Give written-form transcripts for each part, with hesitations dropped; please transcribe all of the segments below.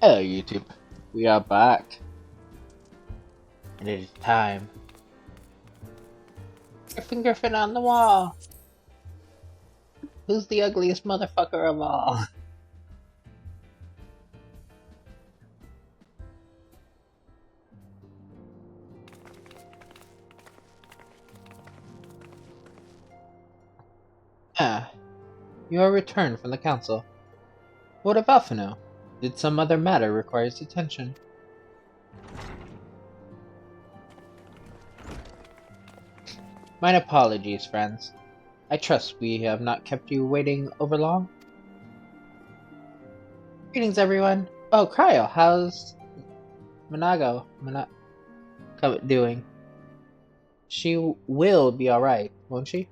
Hello YouTube, we are back, and it is time. Griffin on the wall! Who's the ugliest motherfucker of all? Ah, you are returned from the council. What of Alphino? Did some other matter require his attention? Mine apologies, friends. I trust we have not kept you waiting over long? Greetings, everyone. Oh, Cryo, how's Monago doing? She will be alright, won't she?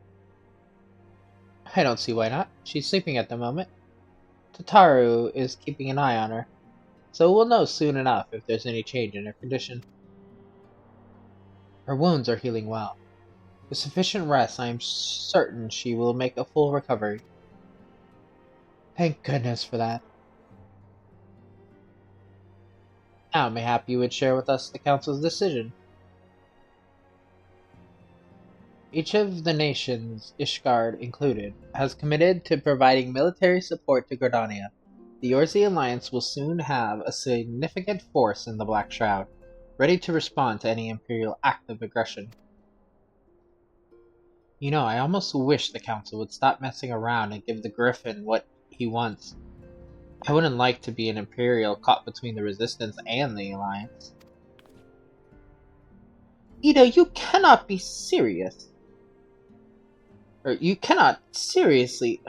I don't see why not. She's sleeping at the moment. Tataru is keeping an eye on her, so we'll know soon enough if there's any change in her condition. Her wounds are healing well. With sufficient rest, I am certain she will make a full recovery. Thank goodness for that. Now, mayhap you would share with us the Council's decision. Each of the nations, Ishgard included, has committed to providing military support to Gridania. The Yorzi Alliance will soon have a significant force in the Black Shroud, ready to respond to any Imperial act of aggression. You know, I almost wish the Council would stop messing around and give the Griffin what he wants. I wouldn't like to be an Imperial caught between the Resistance and the Alliance. Ida, you cannot be serious. You cannot seriously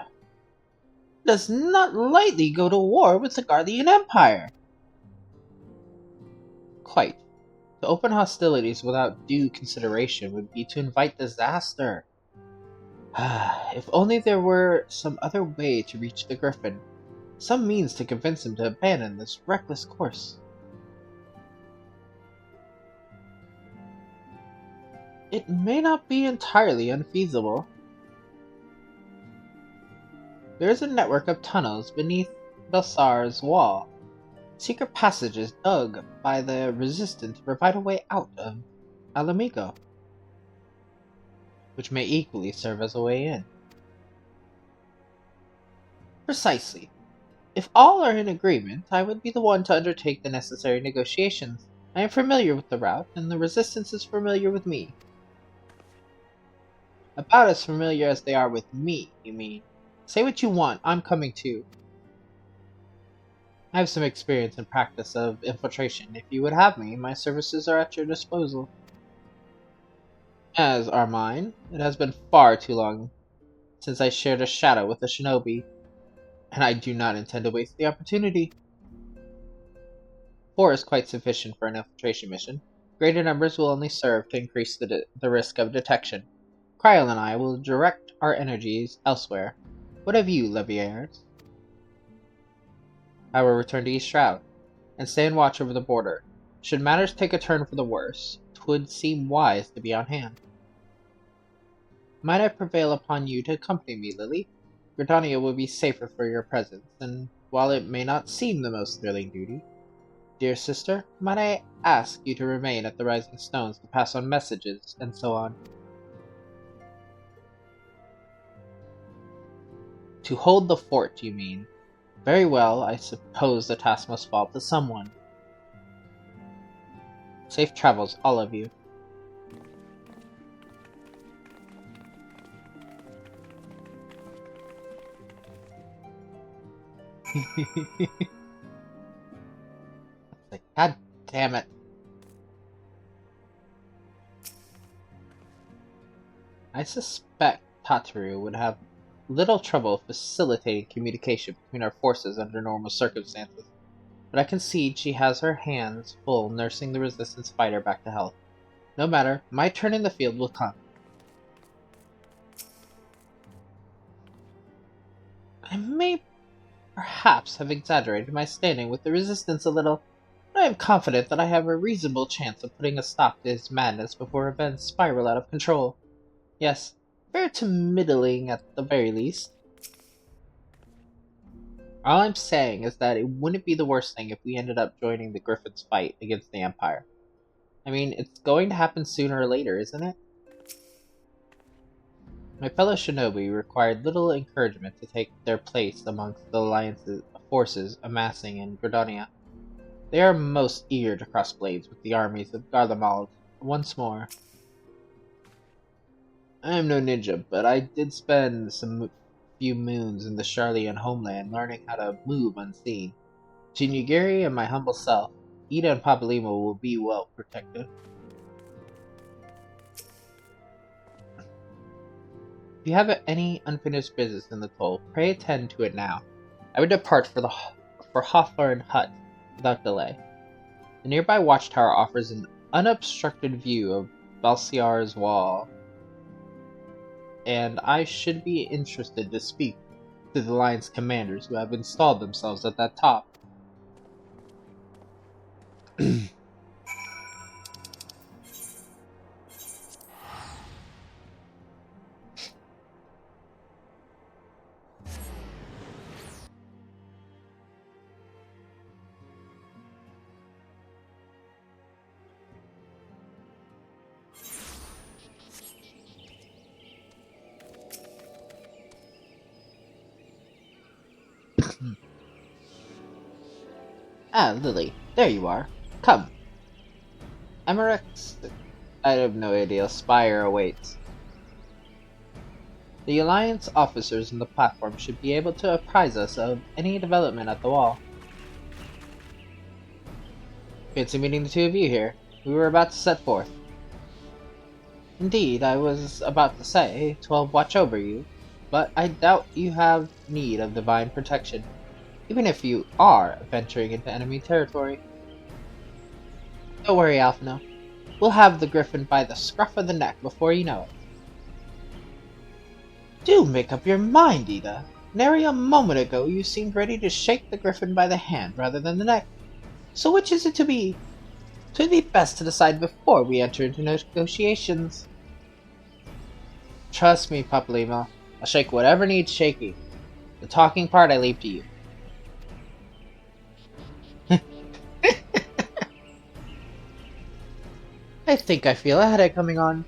does not lightly go to war with the Guardian Empire. Quite. To open hostilities without due consideration would be to invite disaster. If only there were some other way to reach the Griffin. Some means to convince him to abandon this reckless course. It may not be entirely unfeasible. There is a network of tunnels beneath Belsar's wall, secret passages dug by the Resistance to provide a way out of Alamigo, which may equally serve as a way in. Precisely. If all are in agreement, I would be the one to undertake the necessary negotiations. I am familiar with the route, and the Resistance is familiar with me. About as familiar as they are with me, you mean? Say what you want, I'm coming too. I have some experience and practice of infiltration. If you would have me, my services are at your disposal. As are mine. It has been far too long since I shared a shadow with a shinobi, and I do not intend to waste the opportunity. 4 is quite sufficient for an infiltration mission. Greater numbers will only serve to increase the risk of detection. Cryo and I will direct our energies elsewhere. What of you, Leviers? I will return to East Shroud, and stay and watch over the border. Should matters take a turn for the worse, 'twould seem wise to be on hand. Might I prevail upon you to accompany me, Lily? Gridania will be safer for your presence, and while it may not seem the most thrilling duty, dear sister, might I ask you to remain at the Rising Stones to pass on messages, and so on? To hold the fort, you mean? Very well, I suppose the task must fall to someone. Safe travels, all of you. Like, God damn it. I suspect Tataru would have little trouble facilitating communication between our forces under normal circumstances, but I concede she has her hands full nursing the Resistance fighter back to health. No matter, my turn in the field will come. I may perhaps have exaggerated my standing with the Resistance a little, but I am confident that I have a reasonable chance of putting a stop to his madness before events spiral out of control. Yes, fair to middling at the very least. All I'm saying is that it wouldn't be the worst thing if we ended up joining the Griffin's fight against the Empire. I mean, it's going to happen sooner or later, isn't it? My fellow shinobi required little encouragement to take their place amongst the Alliance's forces amassing in Grodonia. They are most eager to cross blades with the armies of Garlemald once more. I am no ninja, but I did spend some few moons in the Charlian homeland learning how to move unseen. Jinigiri and my humble self, Ida and Papalima will be well protected. If you have any unfinished business in the toll, pray attend to it now. I would depart for Hawthorne Hut without delay. The nearby watchtower offers an unobstructed view of Balsiar's wall, and I should be interested to speak to the Alliance commanders who have installed themselves at that top. Ah, Lily, there you are. Come. Emirek's I have no idea. Spire awaits. The Alliance officers on the platform should be able to apprise us of any development at the wall. Fancy meeting the two of you here. We were about to set forth. Indeed, I was about to say, 12 watch over you, but I doubt you have need of divine protection, even if you are venturing into enemy territory. Don't worry, Alphino. We'll have the Griffin by the scruff of the neck before you know it. Do make up your mind, Ida. Nary a moment ago you seemed ready to shake the Griffin by the hand rather than the neck. So which is it to be? 'Twould be best to decide before we enter into negotiations. Trust me, Papalima. I'll shake whatever needs shaking. The talking part I leave to you. I think I feel a headache coming on.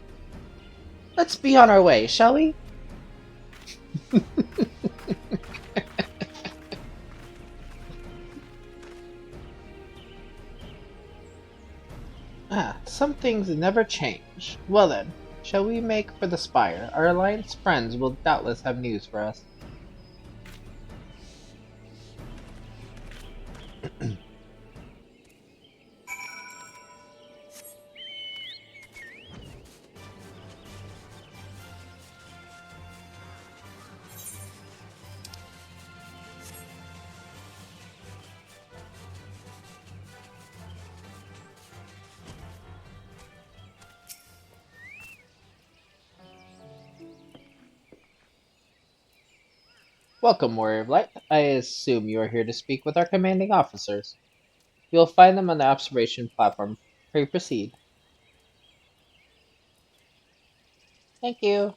Let's be on our way, shall we? Some things never change. Well then, shall we make for the Spire? Our Alliance friends will doubtless have news for us. Welcome, Warrior of Light. I assume you are here to speak with our commanding officers. You will find them on the observation platform. Pray proceed. Thank you.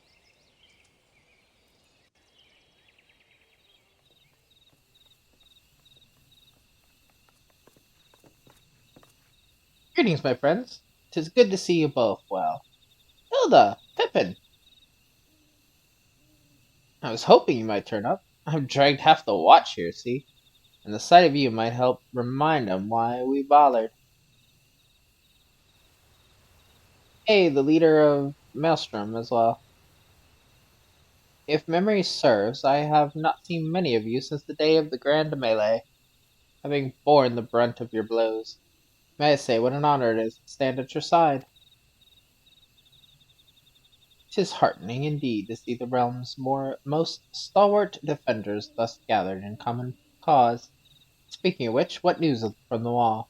Greetings, my friends. 'Tis good to see you both well. Hilda! Pippin! I was hoping you might turn up. I've dragged half the watch here, see? And the sight of you might help remind them why we bothered. Hey, the leader of Maelstrom as well. If memory serves, I have not seen many of you since the day of the Grand Melee, having borne the brunt of your blows. May I say what an honor it is to stand at your side? 'Tis heartening indeed to see the realm's most stalwart defenders thus gathered in common cause. Speaking of which, what news from the wall?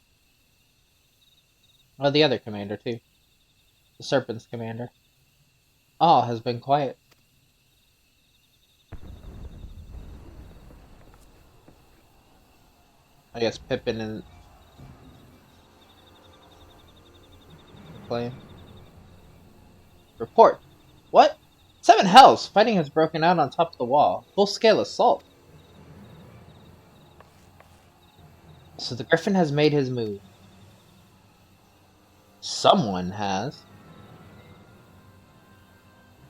Oh, the other commander, too. The Serpent's commander. All has been quiet. I guess Pippin and playing. Report. What? Seven hells! Fighting has broken out on top of the wall. Full-scale assault. So the Griffin has made his move. Someone has.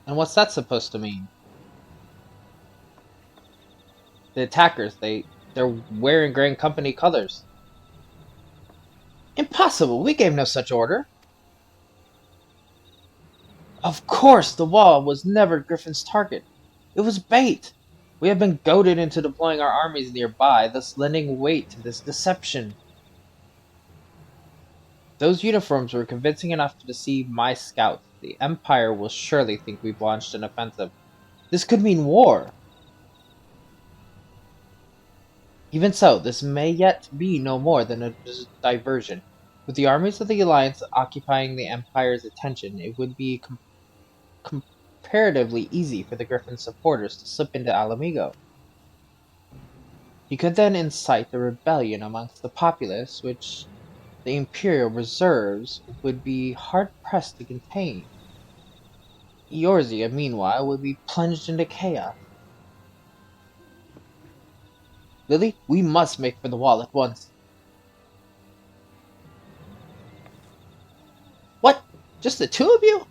And what's that supposed to mean? The attackers, they're wearing Grand Company colors. Impossible! We gave no such order! Of course, the wall was never Griffin's target. It was bait! We have been goaded into deploying our armies nearby, thus lending weight to this deception. Those uniforms were convincing enough to deceive my scouts. The Empire will surely think we've launched an offensive. This could mean war! Even so, this may yet be no more than a diversion. With the armies of the Alliance occupying the Empire's attention, it would be comparatively easy for the Griffin's supporters to slip into Alamigo. He could then incite a rebellion amongst the populace, which the Imperial reserves would be hard-pressed to contain. Eorzea, meanwhile, would be plunged into chaos. Lily, we must make for the wall at once. What? Just the two of you?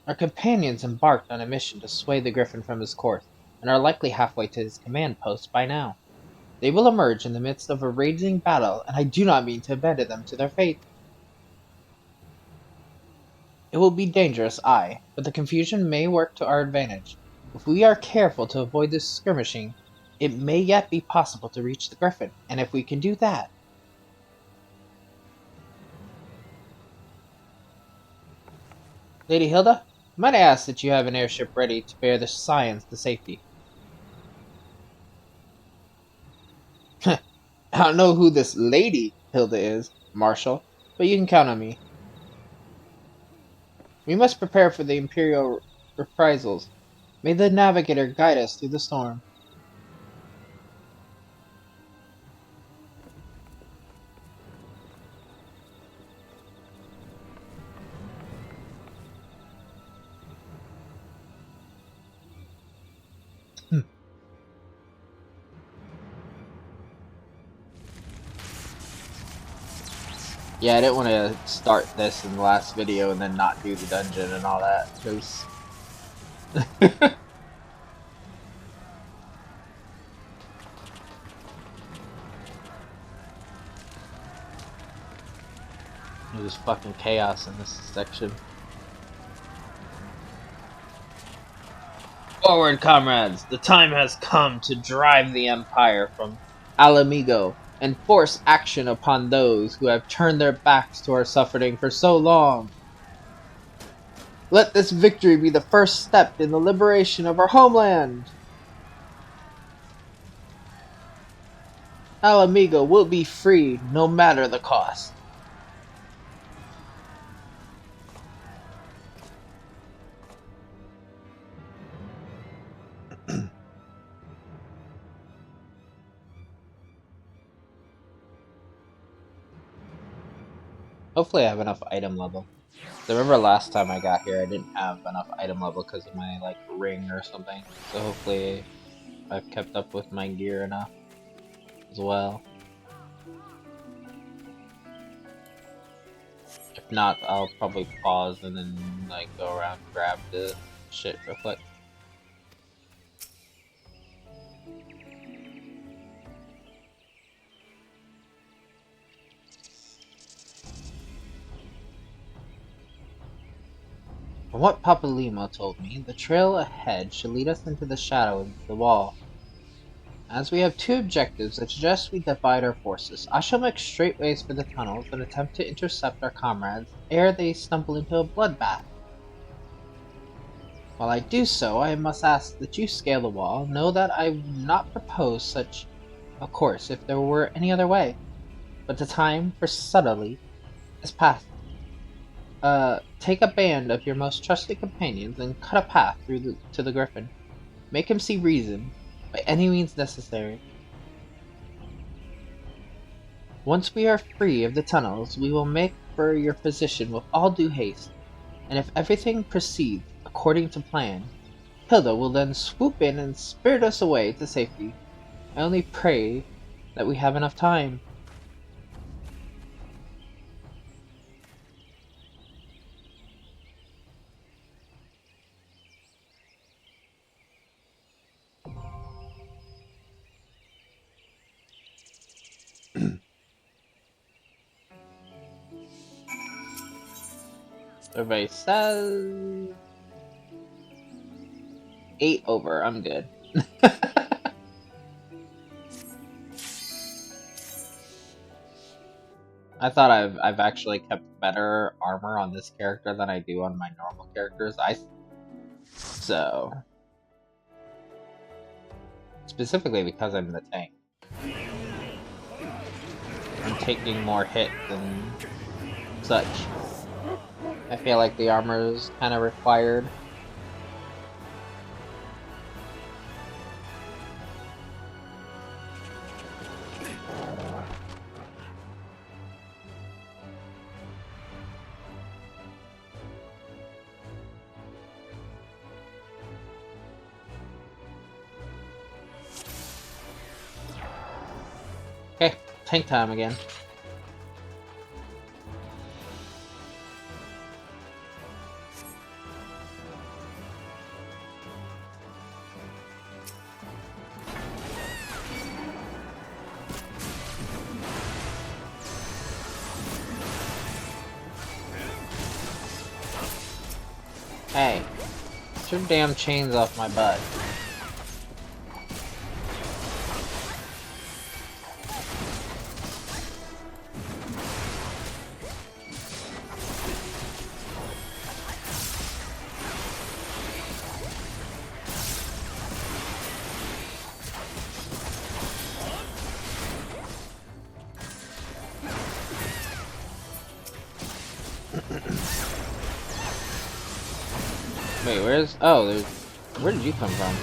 Our companions embarked on a mission to sway the Griffin from his course, and are likely halfway to his command post by now. They will emerge in the midst of a raging battle, and I do not mean to abandon them to their fate. It will be dangerous, aye, but the confusion may work to our advantage. If we are careful to avoid this skirmishing, it may yet be possible to reach the Griffin, and if we can do that... Lady Hilda, might I ask that you have an airship ready to bear the Scions to safety? I don't know who this Lady Hilda is, Marshal, but you can count on me. We must prepare for the Imperial reprisals. May the Navigator guide us through the storm. Yeah, I didn't want to start this in the last video and then not do the dungeon and all that, because... There's fucking chaos in this section. Forward, comrades! The time has come to drive the Empire from Alamigo and force action upon those who have turned their backs to our suffering for so long. Let this victory be the first step in the liberation of our homeland. Alamigo will be free no matter the cost. Hopefully I have enough item level. I remember last time I got here I didn't have enough item level because of my like ring or something. So hopefully I've kept up with my gear enough as well. If not, I'll probably pause and then like go around and grab the shit real quick. From what Papa Lima told me, the trail ahead should lead us into the shadow of the wall. As we have two objectives, I suggest we divide our forces. I shall make straight ways for the tunnels and attempt to intercept our comrades ere they stumble into a bloodbath. While I do so, I must ask that you scale the wall. Know that I would not propose such a course if there were any other way. But the time for subtlety is past. Take a band of your most trusted companions and cut a path through to the Griffin. Make him see reason, by any means necessary. Once we are free of the tunnels, we will make for your position with all due haste, and if everything proceeds according to plan, Hilda will then swoop in and spirit us away to safety. I only pray that we have enough time. Everybody says 8 over. I'm good. I thought I've actually kept better armor on this character than I do on my normal characters. So specifically because I'm the tank. I'm taking more hits and such. I feel like the armor is kind of required. Okay, tank time again. Hey, get your damn chains off my butt. Wait, where's... Oh, there's... Where did you come from?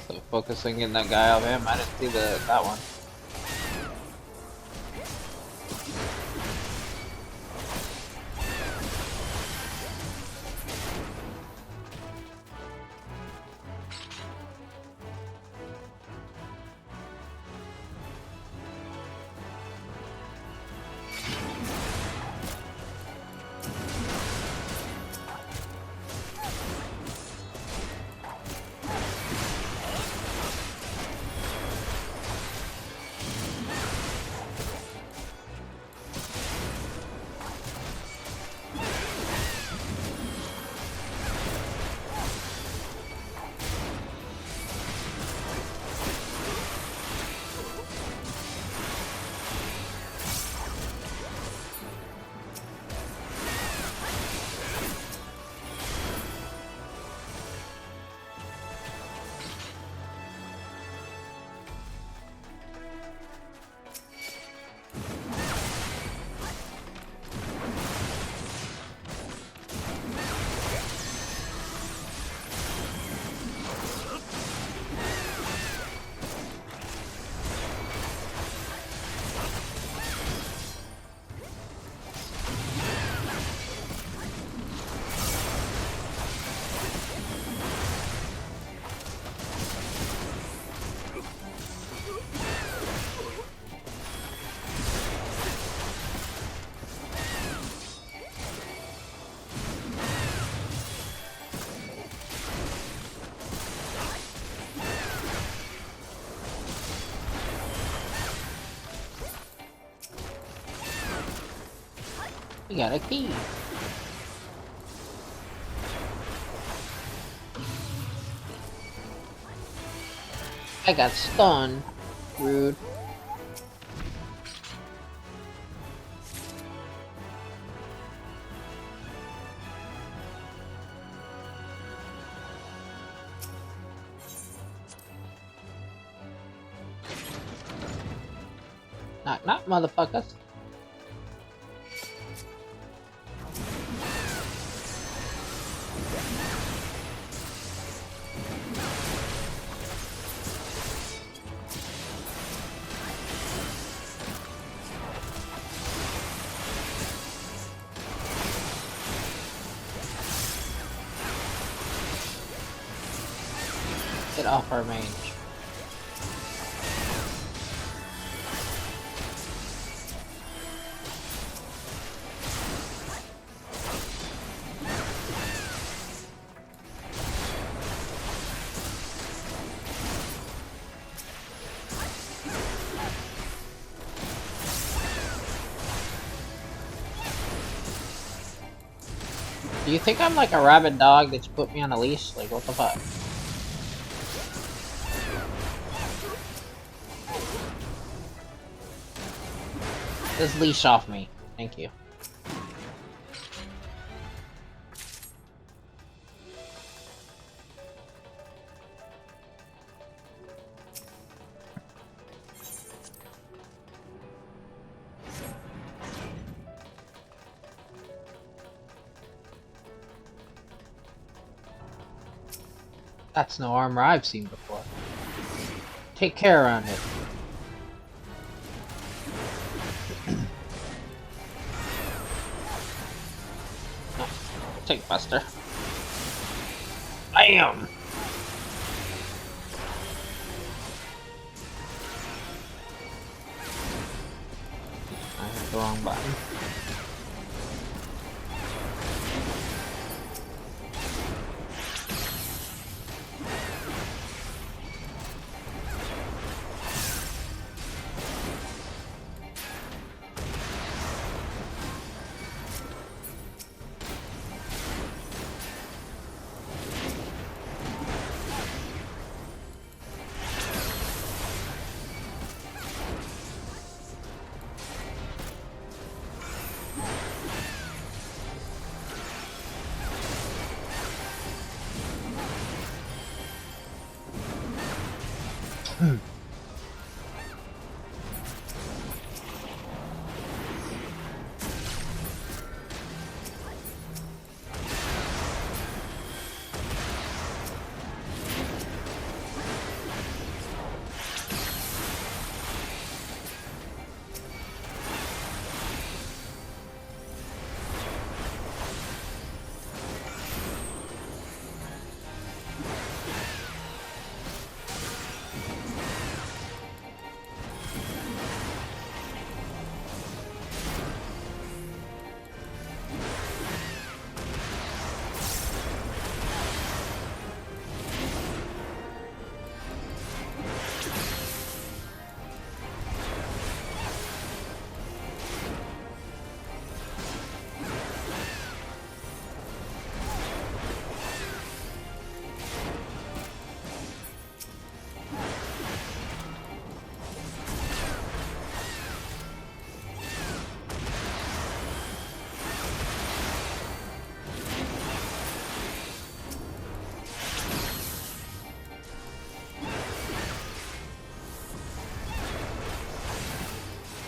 So focusing in that guy out, man. I didn't see that one. We got a key. I got stunned. Rude. Knock knock, motherfuckers. Get off our range. Do you think I'm like a rabid dog that you put me on a leash? Like, what the fuck? Just leash off me. Thank you. That's no armor I've seen before. Take care around it. No. Take Buster. Bam! I hit the wrong button.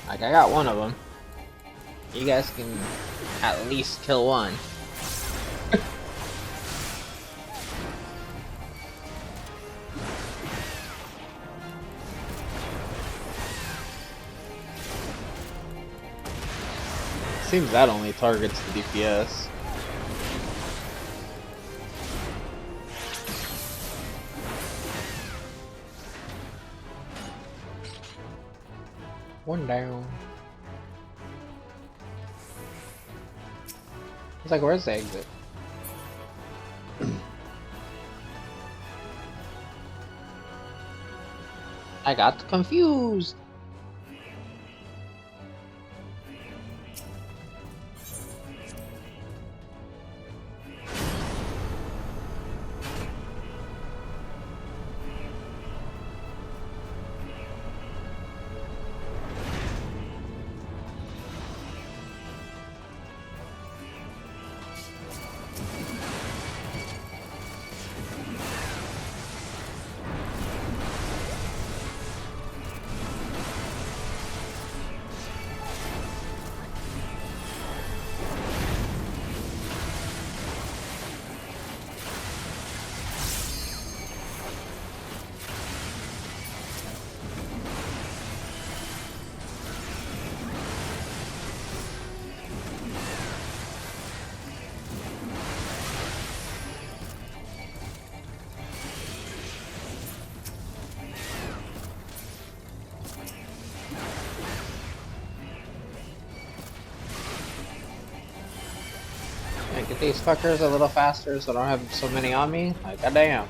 Like, I got one of them. You guys can at least kill one. Seems that only targets the DPS. One down. It's like, where's the exit? I got confused. Alright, get these fuckers a little faster so I don't have so many on me. Like, goddamn.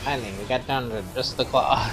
Finally, we got down to just the claw.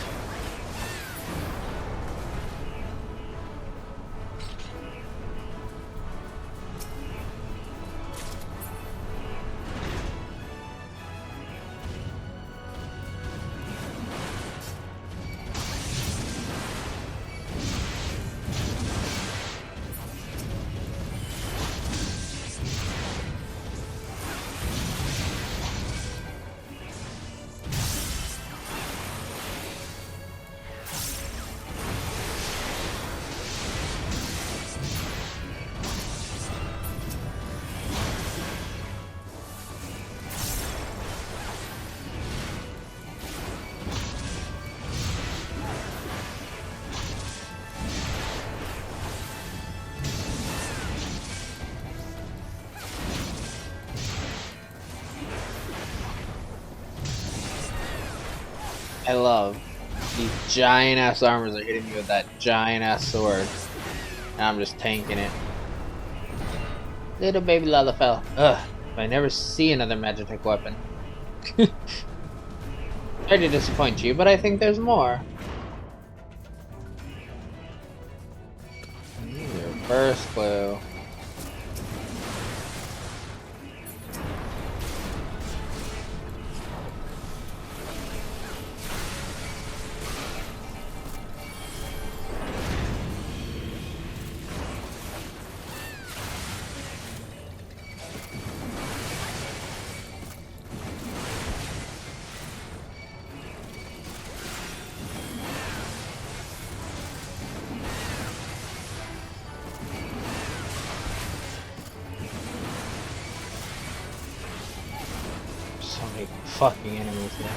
I love these giant ass armors are hitting me with that giant ass sword. And I'm just tanking it. Little baby Lalafell. Ugh, if I never see another Magitech weapon. Sorry to disappoint you, but I think there's more. Your first clue. So many fucking enemies here.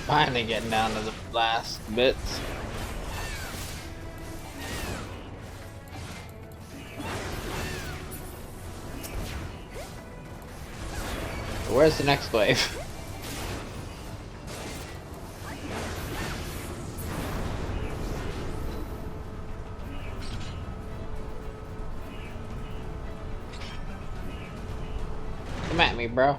Finally getting down to the last bits. Where's the next wave? Come at me, bro.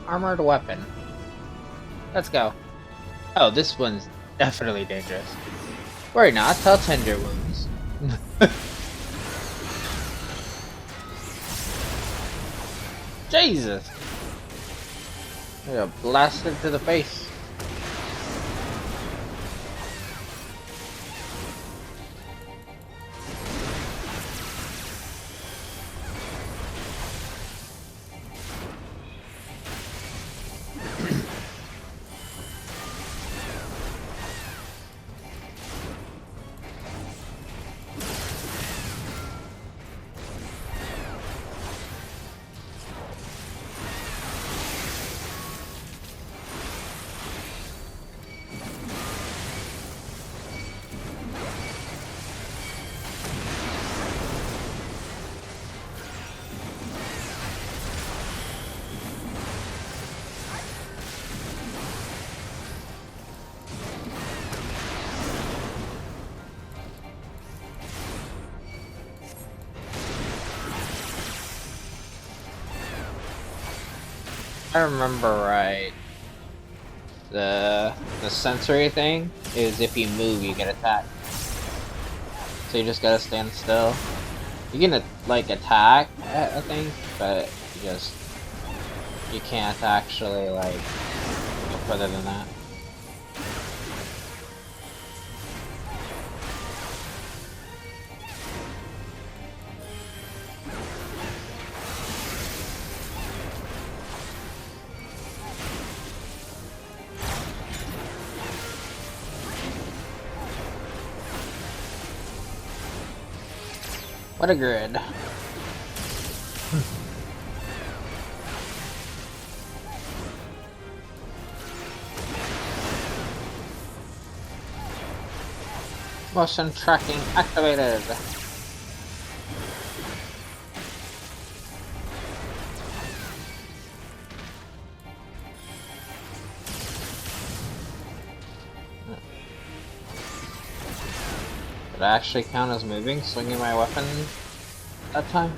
Armored weapon. Let's go. Oh, this one's definitely dangerous. Worry not, I'll tend your wounds. Jesus! I got blasted to the face. If I remember right, the sensory thing is if you move, you get attacked. So you just gotta stand still. You can like attack, I think, but you can't actually like go further than that. What a grid. Motion tracking activated. Did I actually count as moving, swinging my weapon that time?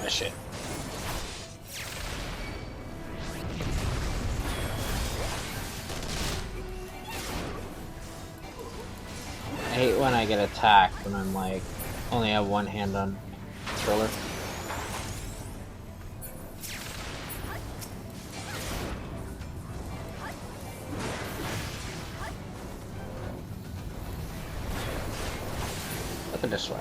Shit. I hate when I get attacked when I'm like only have one hand on the controller. Look at this way.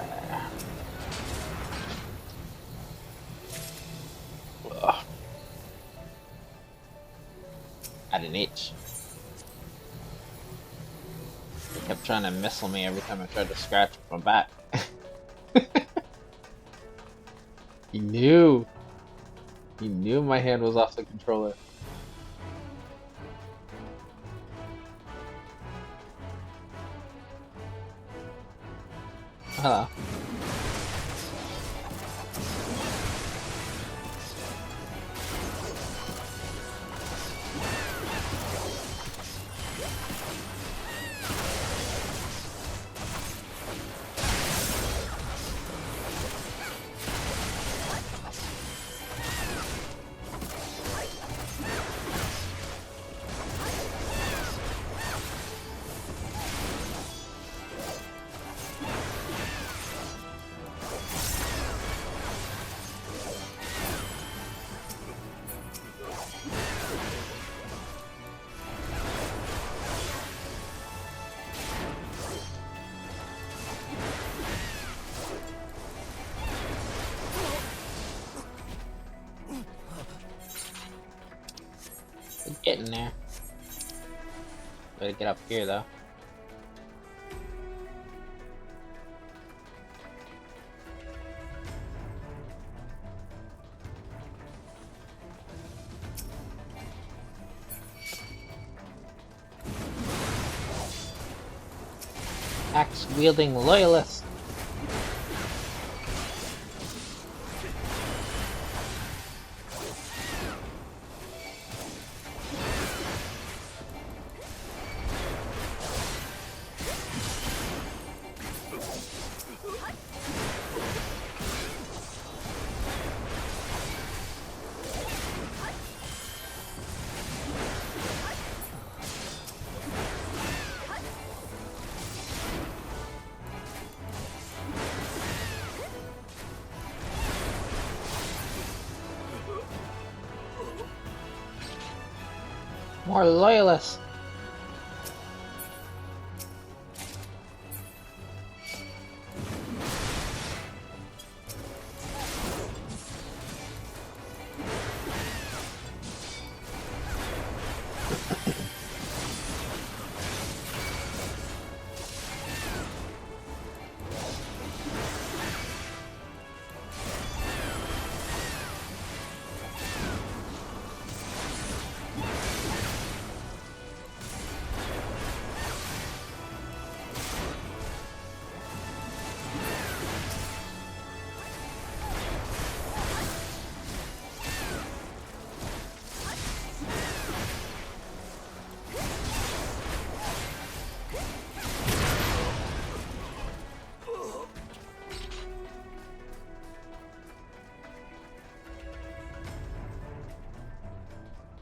Had an itch. He kept trying to missile me every time I tried to scratch my back. He knew. He knew my hand was off the controller. Hello. We're getting there. Better get up here though. Axe-wielding loyalist. More loyalists.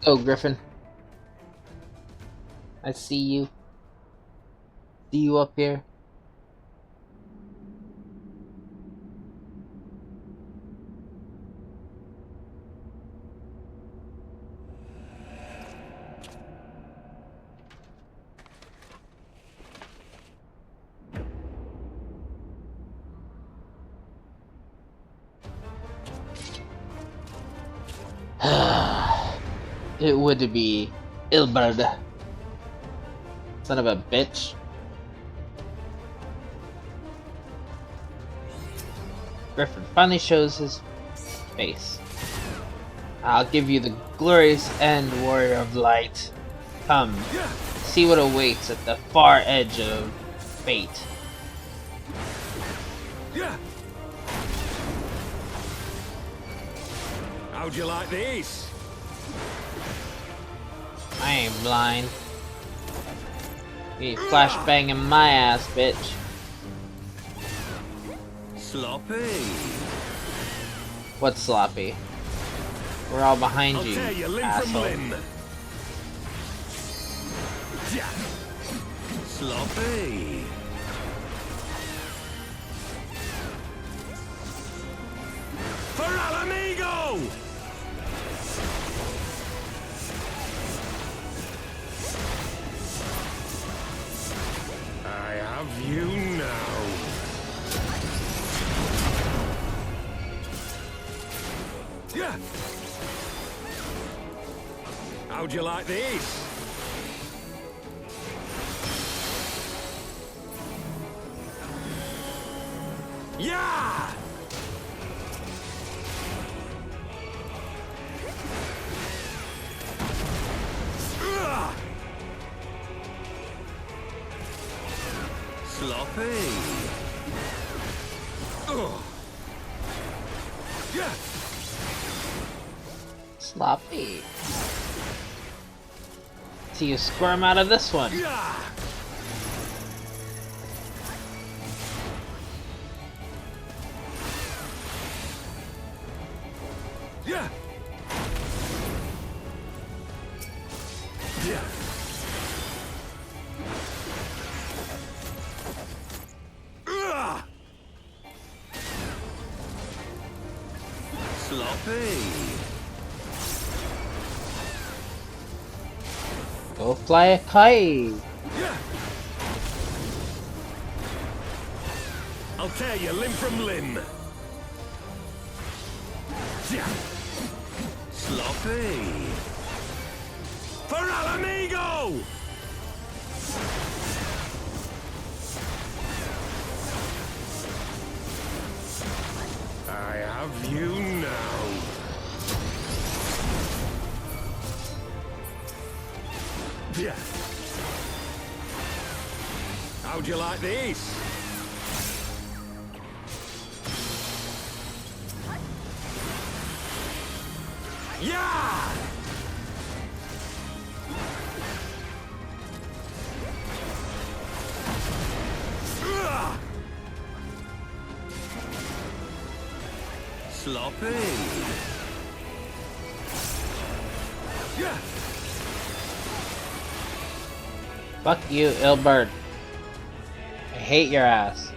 Go, Griffin. I see you. See you up here. It would be Ilberd. Son of a bitch. Griffin finally shows his face. I'll give you the glorious end, warrior of light. Come, see what awaits at the far edge of fate. How'd you like these? I ain't blind. You flashbanging my ass, bitch. Sloppy. What's sloppy? We're all behind I'll you, tear you limb asshole. from limb. Yeah. Sloppy. For Alamigo! I have you now. Yeah. How'd you like these? Yeah! Ugh! Sloppy. Ugh. Yeah. Sloppy. See you squirm out of this one. Yeah. Yeah. Yeah. Ugh. Sloppy. Go fly a kite. Yeah. I'll tear you limb from limb. Yeah. Sloppy. For Alamigo! I have you now. Yeah. How'd you like this? Yeah! Sloppy. Yeah. Fuck you, Ilbert. I hate your ass.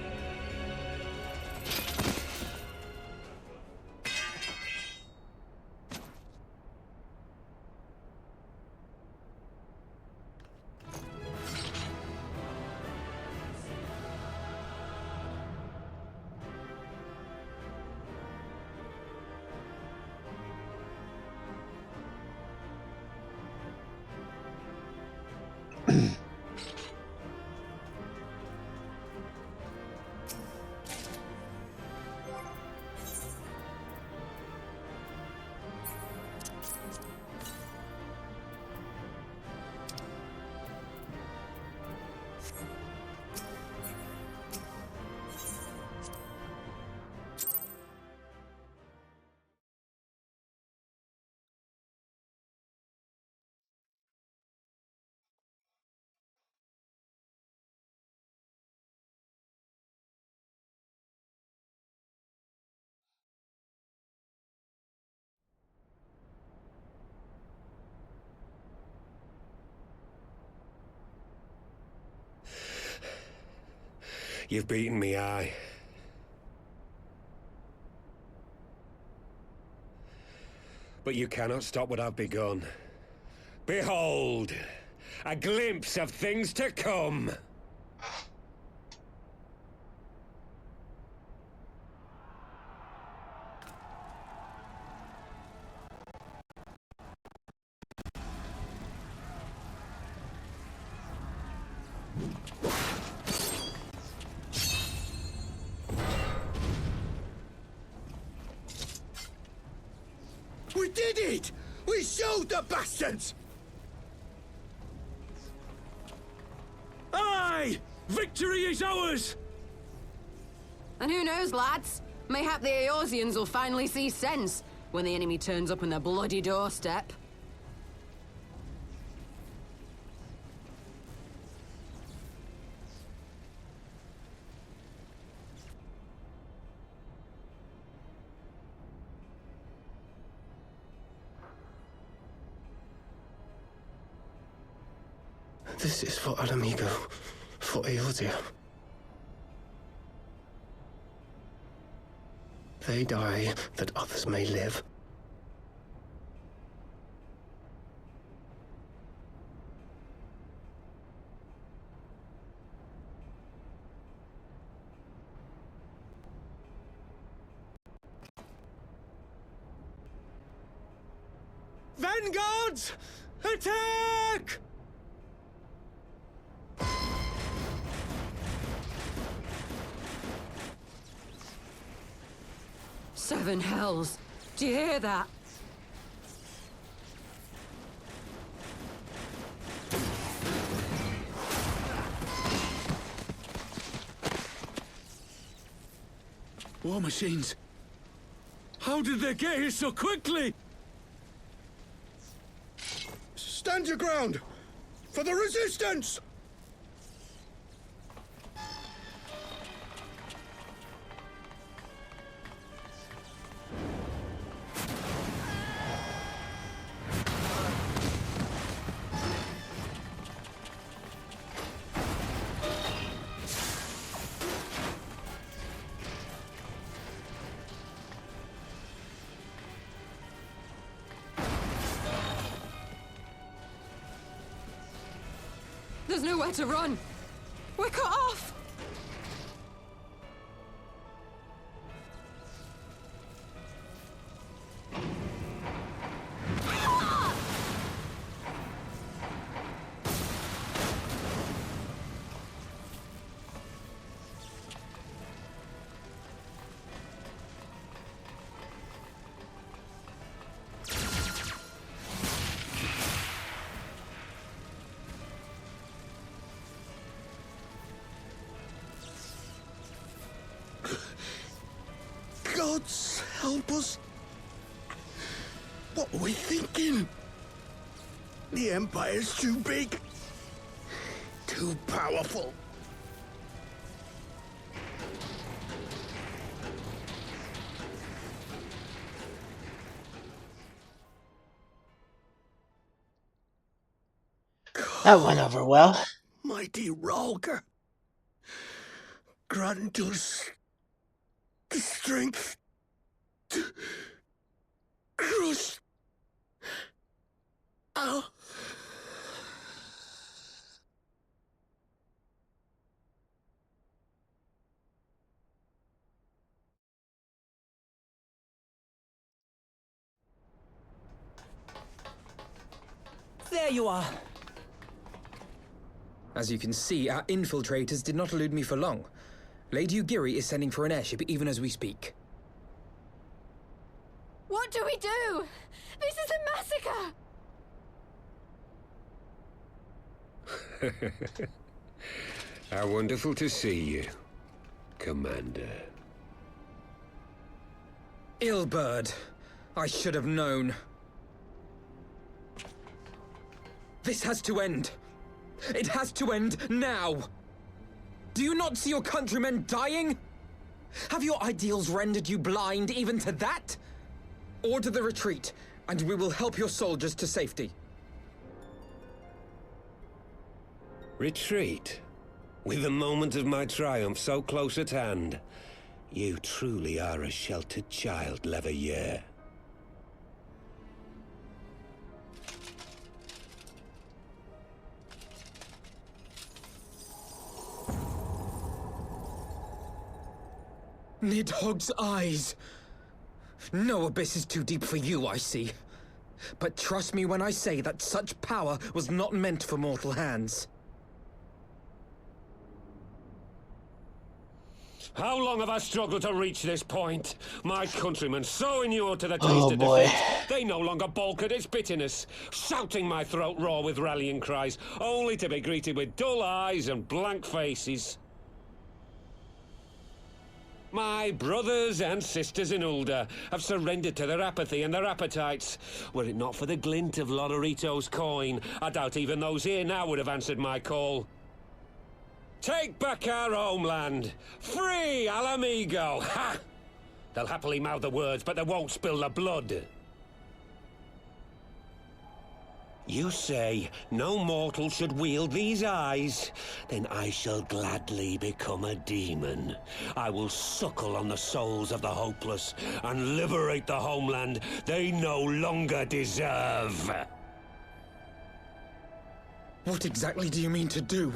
You've beaten me, aye. But you cannot stop what I've begun. Behold, a glimpse of things to come. We did it! We showed the bastards! Aye! Victory is ours! And who knows, lads? Mayhap the Eorzeans will finally see sense when the enemy turns up on their bloody doorstep. This is for Alamigo, for Eorzea. They die that others may live. Vanguards! Attack! 7 hells! Do you hear that? War machines! How did they get here so quickly? Stand your ground! For the resistance! There's nowhere to run! We're cut off! help us? What are we thinking? The Empire's too big. Too powerful. That went over well. Mighty Ralker. Grant us the strength to crush our... There you are. As you can see, our infiltrators did not elude me for long. Lady Ugiri is sending for an airship even as we speak. What do we do? This is a massacre! How wonderful to see you, Commander. Illbird. I should have known. This has to end. It has to end now. Do you not see your countrymen dying? Have your ideals rendered you blind even to that? Order the retreat, and we will help your soldiers to safety. Retreat? With the moment of my triumph so close at hand? You truly are a sheltered child, Leverrier. Nidhogg's eyes. No abyss is too deep for you, I see. But trust me when I say that such power was not meant for mortal hands. How long have I struggled to reach this point? My countrymen so inured to the taste of defeat, they no longer balk at its bitterness, shouting my throat raw with rallying cries, only to be greeted with dull eyes and blank faces. My brothers and sisters in Ulda have surrendered to their apathy and their appetites. Were it not for the glint of Lodorito's coin, I doubt even those here now would have answered my call. Take back our homeland! Free Alamigo! Ha! They'll happily mouth the words, but they won't spill the blood. You say no mortal should wield these eyes? Then I shall gladly become a demon. I will suckle on the souls of the hopeless and liberate the homeland they no longer deserve. What exactly do you mean to do?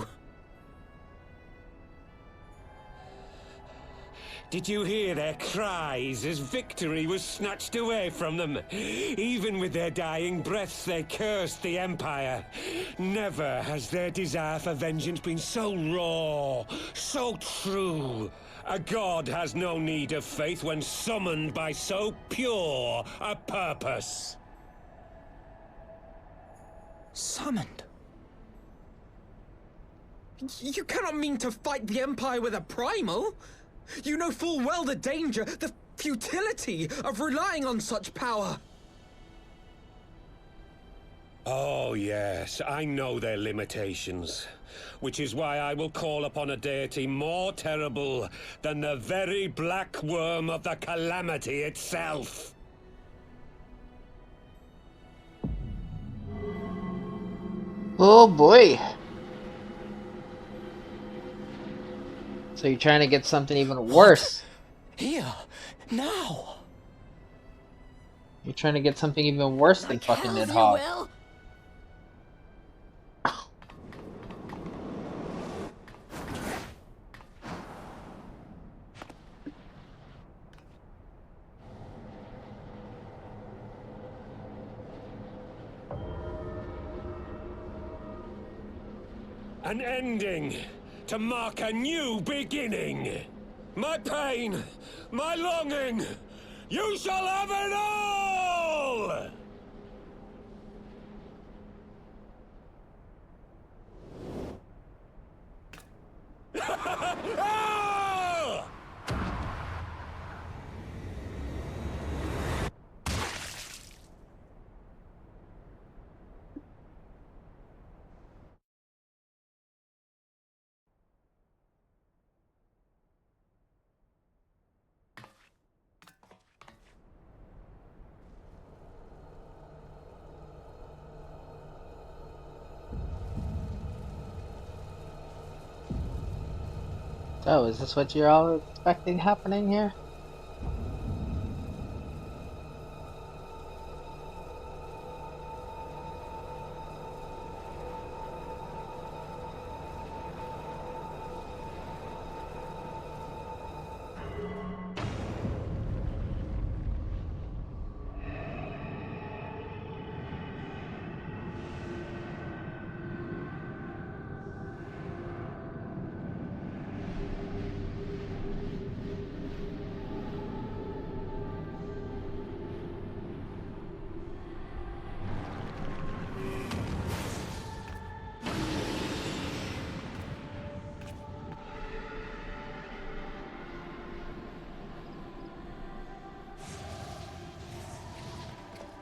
Did you hear their cries as victory was snatched away from them? Even with their dying breaths, they cursed the Empire. Never has their desire for vengeance been so raw, so true. A god has no need of faith when summoned by so pure a purpose. Summoned? You cannot mean to fight the Empire with a primal! You know full well the danger, the futility of relying on such power. Oh yes, I know their limitations. Which is why I will call upon a deity more terrible than the very black worm of the calamity itself. Oh boy. So you're trying to get something even worse. Here, now. You're trying to get something even worse than fucking Nidhogg. An ending to mark a new beginning. My pain, my longing, you shall have it all! So, is this what you're all expecting happening here?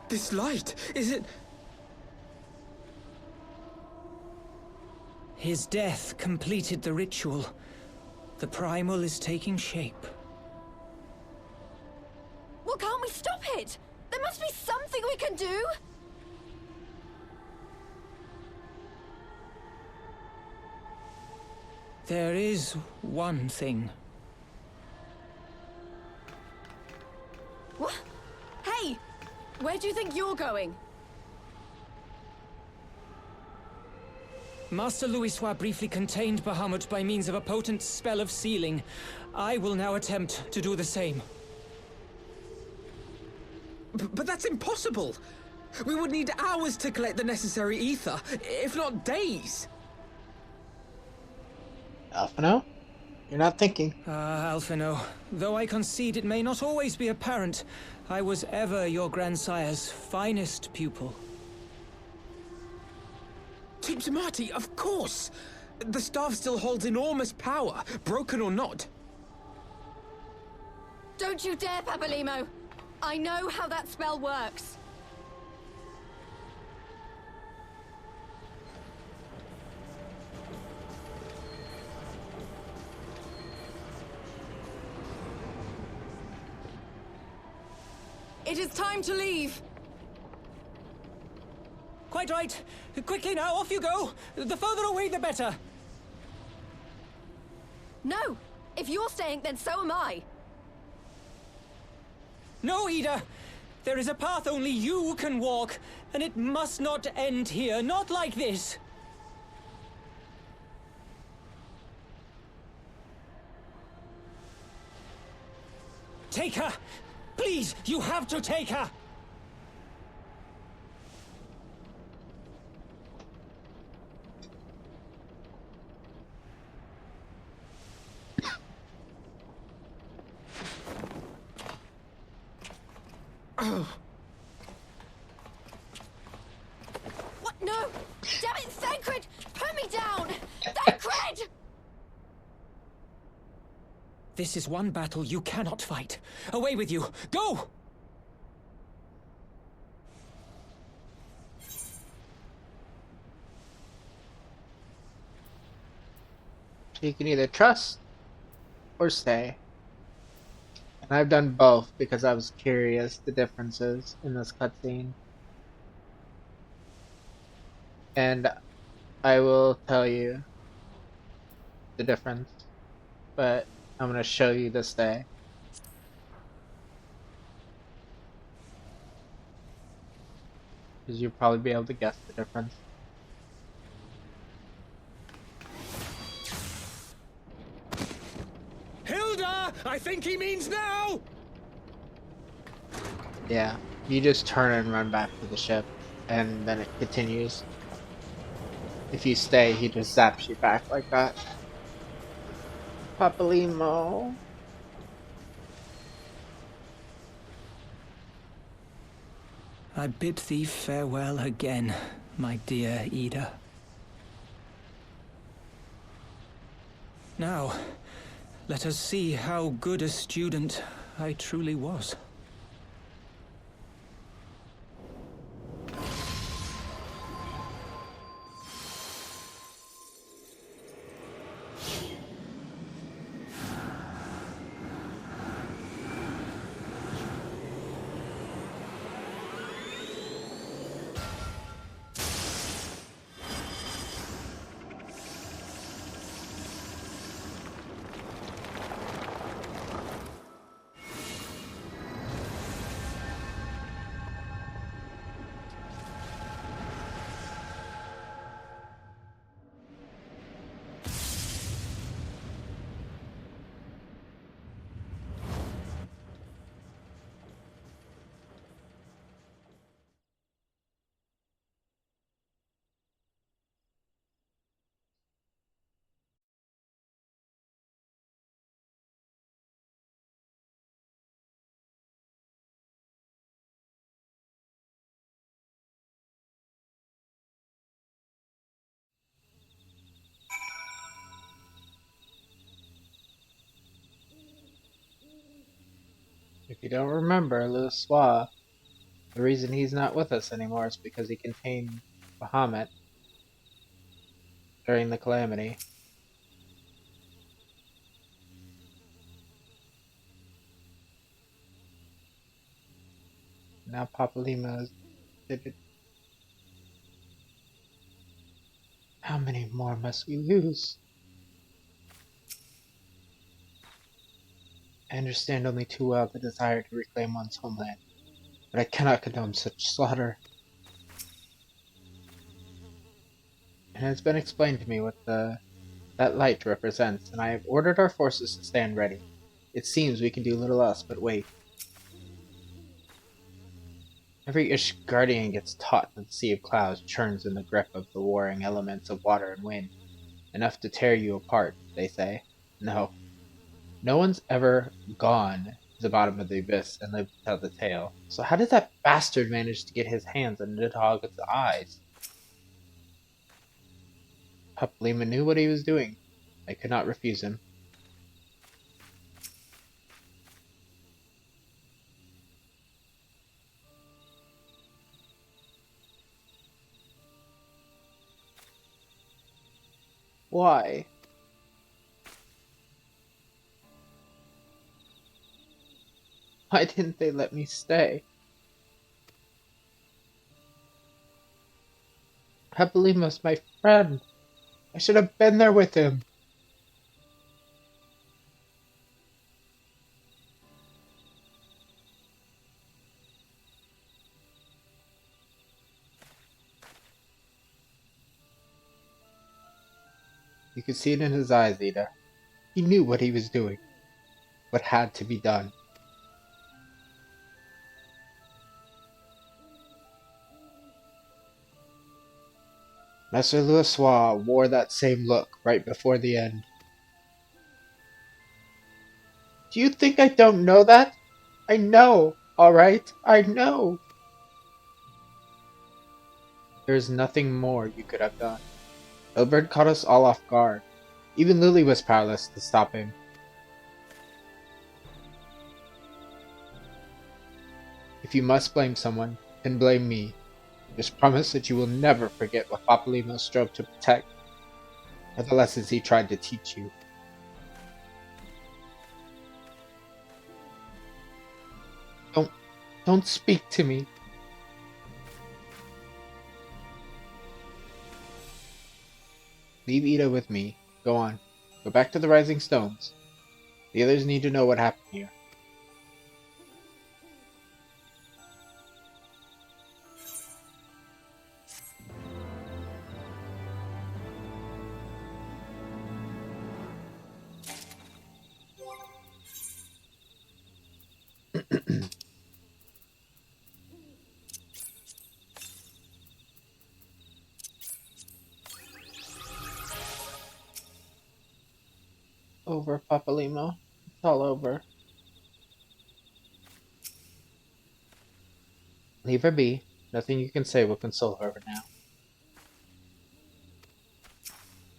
This light, is it... His death completed the ritual. The primal is taking shape. Well, can't we stop it? There must be something we can do! There is one thing. What? Hey! Where do you think you're going? Master Louisoix briefly contained Bahamut by means of a potent spell of sealing. I will now attempt to do the same. But that's impossible! We would need hours to collect the necessary ether, if not days! Alphino? You're not thinking. Alphino, though I concede it may not always be apparent, I was ever your grandsire's finest pupil. Tipsamati, of course! The staff still holds enormous power, broken or not. Don't you dare, Papalymo! I know how that spell works. It is time to leave. Quite right. Quickly now, off you go. The further away, the better. No! If you're staying, then so am I. No, Ida. There is a path only you can walk, and it must not end here. Not like this. Take her! Please, you have to take her! What? No! Damn it, Thancred! Put me down! Thancred! This is one battle you cannot fight. Away with you! Go! You can either trust or stay. And I've done both because I was curious the differences in this cutscene. And I will tell you the difference, but I'm going to show you this day. Because you'll probably be able to guess the difference. Hilda! I think he means now! Yeah, you just turn and run back to the ship, and then it continues. If you stay, he just zaps you back like that. Papalymo. I bid thee farewell again, my dear Ida. Now, let us see how good a student I truly was. If you don't remember, Louisoix, the reason he's not with us anymore is because he contained Bahamut during the Calamity. Now Papalima did it. How many more must we lose? I understand only too well the desire to reclaim one's homeland, but I cannot condone such slaughter. It has been explained to me what that light represents, and I have ordered our forces to stand ready. It seems we can do little else but wait. Every Ishgardian gets taught that the Sea of Clouds churns in the grip of the warring elements of water and wind. Enough to tear you apart, they say. No. No one's ever gone to the bottom of the abyss and lived to tell the tale. So how did that bastard manage to get his hands on Nidhogg's eyes? Papalima knew what he was doing. I could not refuse him. Why? Why didn't they let me stay? Papalima's my friend. I should have been there with him. You could see it in his eyes, Ida. He knew what he was doing. What had to be done. Master Louisoix wore that same look right before the end. Do you think I don't know that? I know, alright? I know. There is nothing more you could have done. Ilbert caught us all off guard. Even Lily was powerless to stop him. If you must blame someone, then blame me. Just promise that you will never forget what Papalima strove to protect, or the lessons he tried to teach you. Don't speak to me. Leave Ida with me. Go on. Go back to the Rising Stones. The others need to know what happened here. Over, Papalima. It's all over. Leave her be. Nothing you can say will console her now.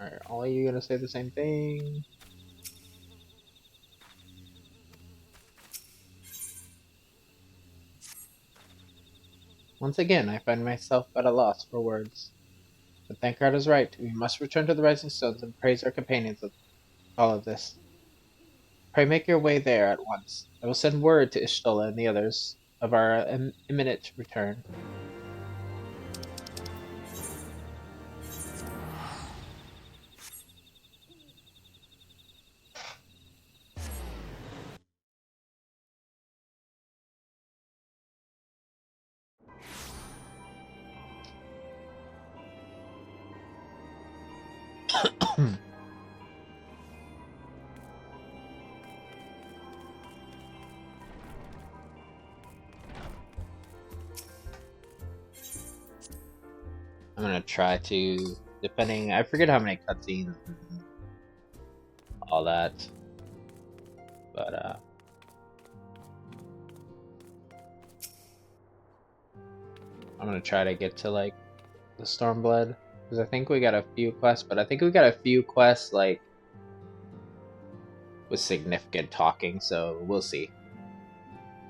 Alright, all of you gonna say the same thing? Once again, I find myself at a loss for words. But Thancred is right. We must return to the Rising Stones and praise our companions of all of this. Pray make your way there at once. I will send word to Ishtola and the others of our imminent return. I'm gonna try to, depending, I forget how many cutscenes and all that, but I'm gonna try to get to like the Stormblood, because I think we got a few quests, but I think we got a few quests like with significant talking, so we'll see.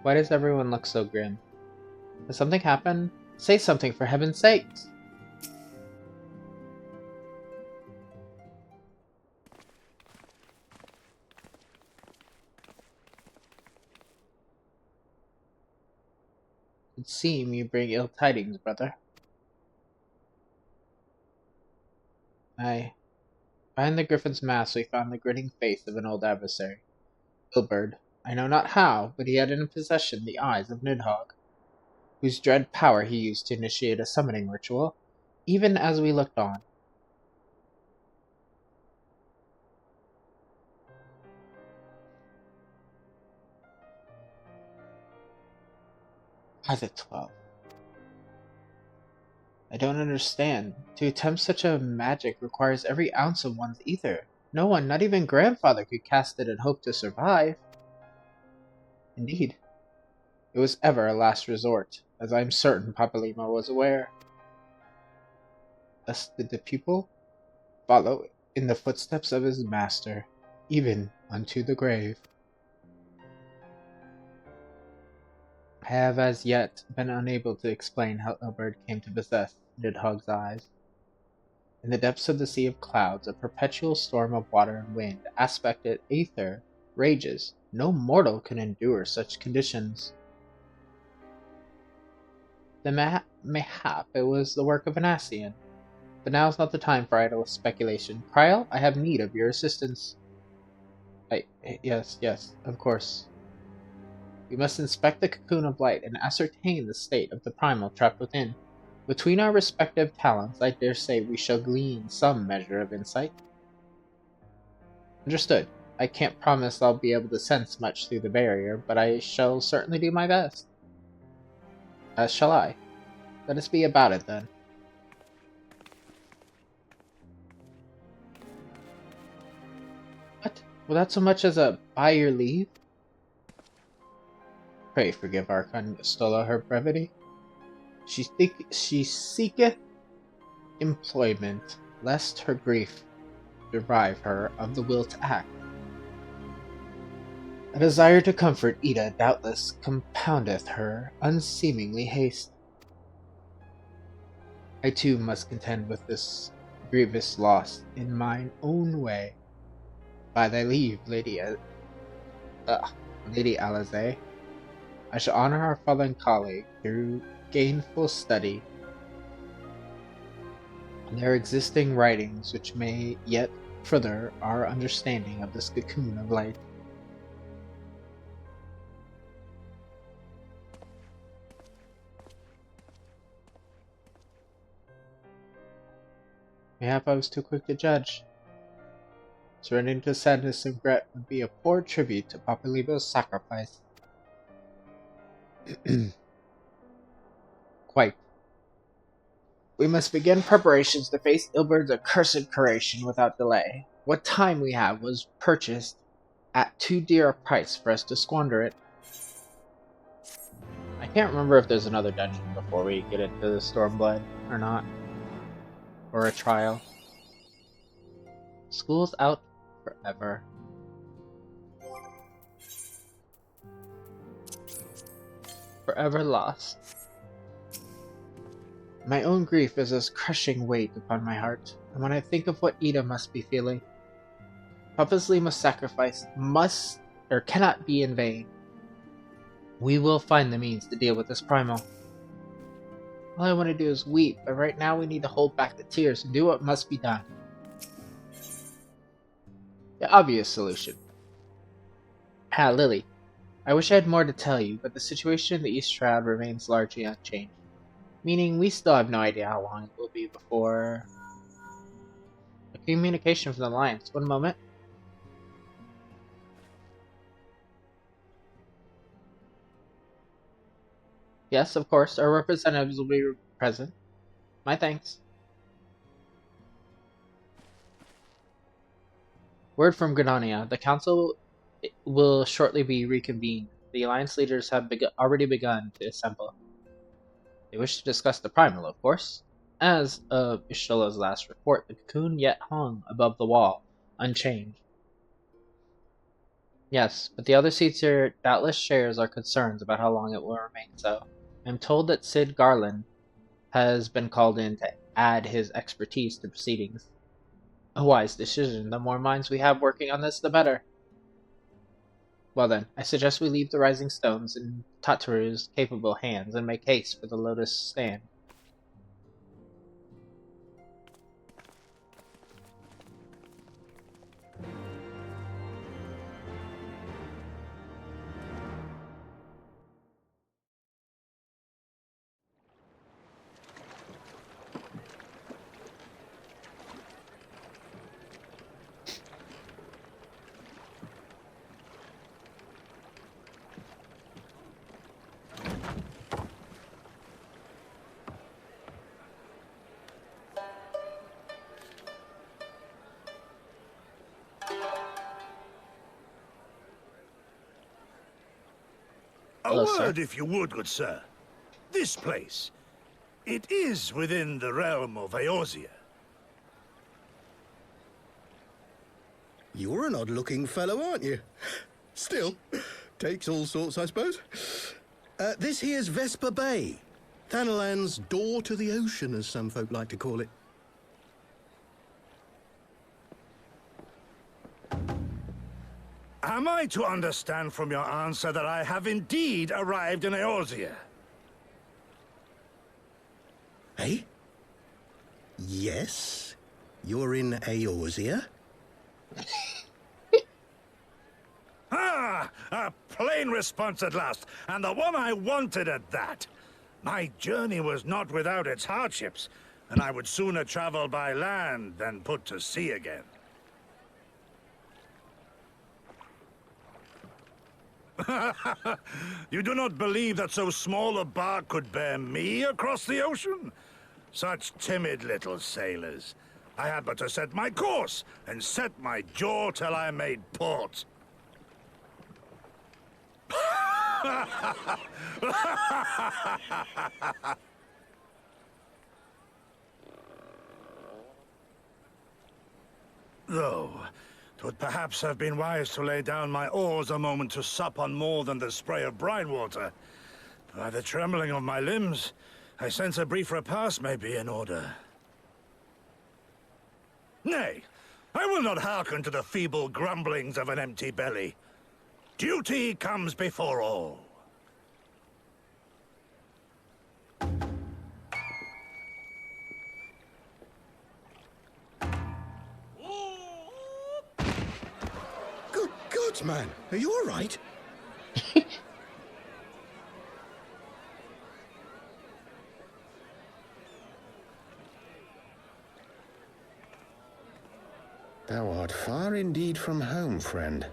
Why does everyone look so grim? Has something happened? Say something, for heaven's sakes! It would seem you bring ill tidings, brother. Aye. Behind the Griffin's mask we found the grinning face of an old adversary. Ilberd. I know not how, but he had in possession the eyes of Nidhogg, whose dread power he used to initiate a summoning ritual, even as we looked on. Why the 12? I don't understand. To attempt such a magic requires every ounce of one's ether. No one, not even grandfather, could cast it and hope to survive. Indeed, it was ever a last resort, as I am certain Papalima was aware. Thus did the pupil follow in the footsteps of his master, even unto the grave. I have as yet been unable to explain how Ilberd came to possess Nidhogg's eyes. In the depths of the sea of clouds, a perpetual storm of water and wind, aspected aether, rages. No mortal can endure such conditions. Then mayhap it was the work of an Ascian. But now is not the time for idle speculation. Kryl, I have need of your assistance. Yes, of course. We must inspect the cocoon of light and ascertain the state of the primal trapped within. Between our respective talents, I dare say we shall glean some measure of insight. Understood. I can't promise I'll be able to sense much through the barrier, but I shall certainly do my best. As shall I. Let us be about it, then. What? Without so much as a by your leave? Pray forgive Archon Stola her brevity. She seeketh employment, lest her grief deprive her of the will to act. A desire to comfort Ida doubtless compoundeth her unseemingly haste. I too must contend with this grievous loss in mine own way. By thy leave, Lady Alizae, I shall honor our fallen colleague through gainful study on their existing writings, which may yet further our understanding of this cocoon of light. Mayhap I was too quick to judge. Surrendering to sadness and regret would be a poor tribute to Papalima's sacrifice. Quite. We must begin preparations to face Ilberd's accursed creation without delay. What time we have was purchased at too dear a price for us to squander it. I can't remember if there's another dungeon before we get into the Stormblood or not. Or a trial. School's out forever. Forever lost. My own grief is as crushing weight upon my heart, and when I think of what Ida must be feeling, Papalima's sacrifice cannot be in vain. We will find the means to deal with this primal. All I want to do is weep, but right now we need to hold back the tears and do what must be done. The obvious solution. Lily. I wish I had more to tell you, but the situation in the East Shroud remains largely unchanged. Meaning, we still have no idea how long it will be before... A communication from the Alliance. One moment. Yes, of course, our representatives will be present. My thanks. Word from Gridania. The Council will shortly be reconvened. The Alliance leaders have already begun to assemble. They wish to discuss the primal, of course. As of Ishtola's last report, the cocoon yet hung above the wall, unchanged. Yes, but the other Caesar doubtless shares our concerns about how long it will remain so. I'm told that Sid Garland has been called in to add his expertise to proceedings. A wise decision. The more minds we have working on this, the better. Well then, I suggest we leave the Rising Stones in Tataru's capable hands and make haste for the Lotus Stand. A Hello, word, sir. if you would, good sir. This place, it is within the realm of Eorzea. You're an odd-looking fellow, aren't you? Still, takes all sorts, I suppose. This here's Vesper Bay. Thanalan's door to the ocean, as some folk like to call it. Am I to understand from your answer that I have indeed arrived in Eorzea? Eh? Yes, you're in Eorzea. Ah! A plain response at last, and the one I wanted at that. My journey was not without its hardships, and I would sooner travel by land than put to sea again. You do not believe that so small a bark could bear me across the ocean? Such timid little sailors. I had but to set my course and set my jaw till I made port. Though, 'twould perhaps have been wise to lay down my oars a moment to sup on more than the spray of brine water. By the trembling of my limbs, I sense a brief repast may be in order. Nay, I will not hearken to the feeble grumblings of an empty belly. Duty comes before all. Good God, man. Are you all right? Thou art far indeed from home, friend.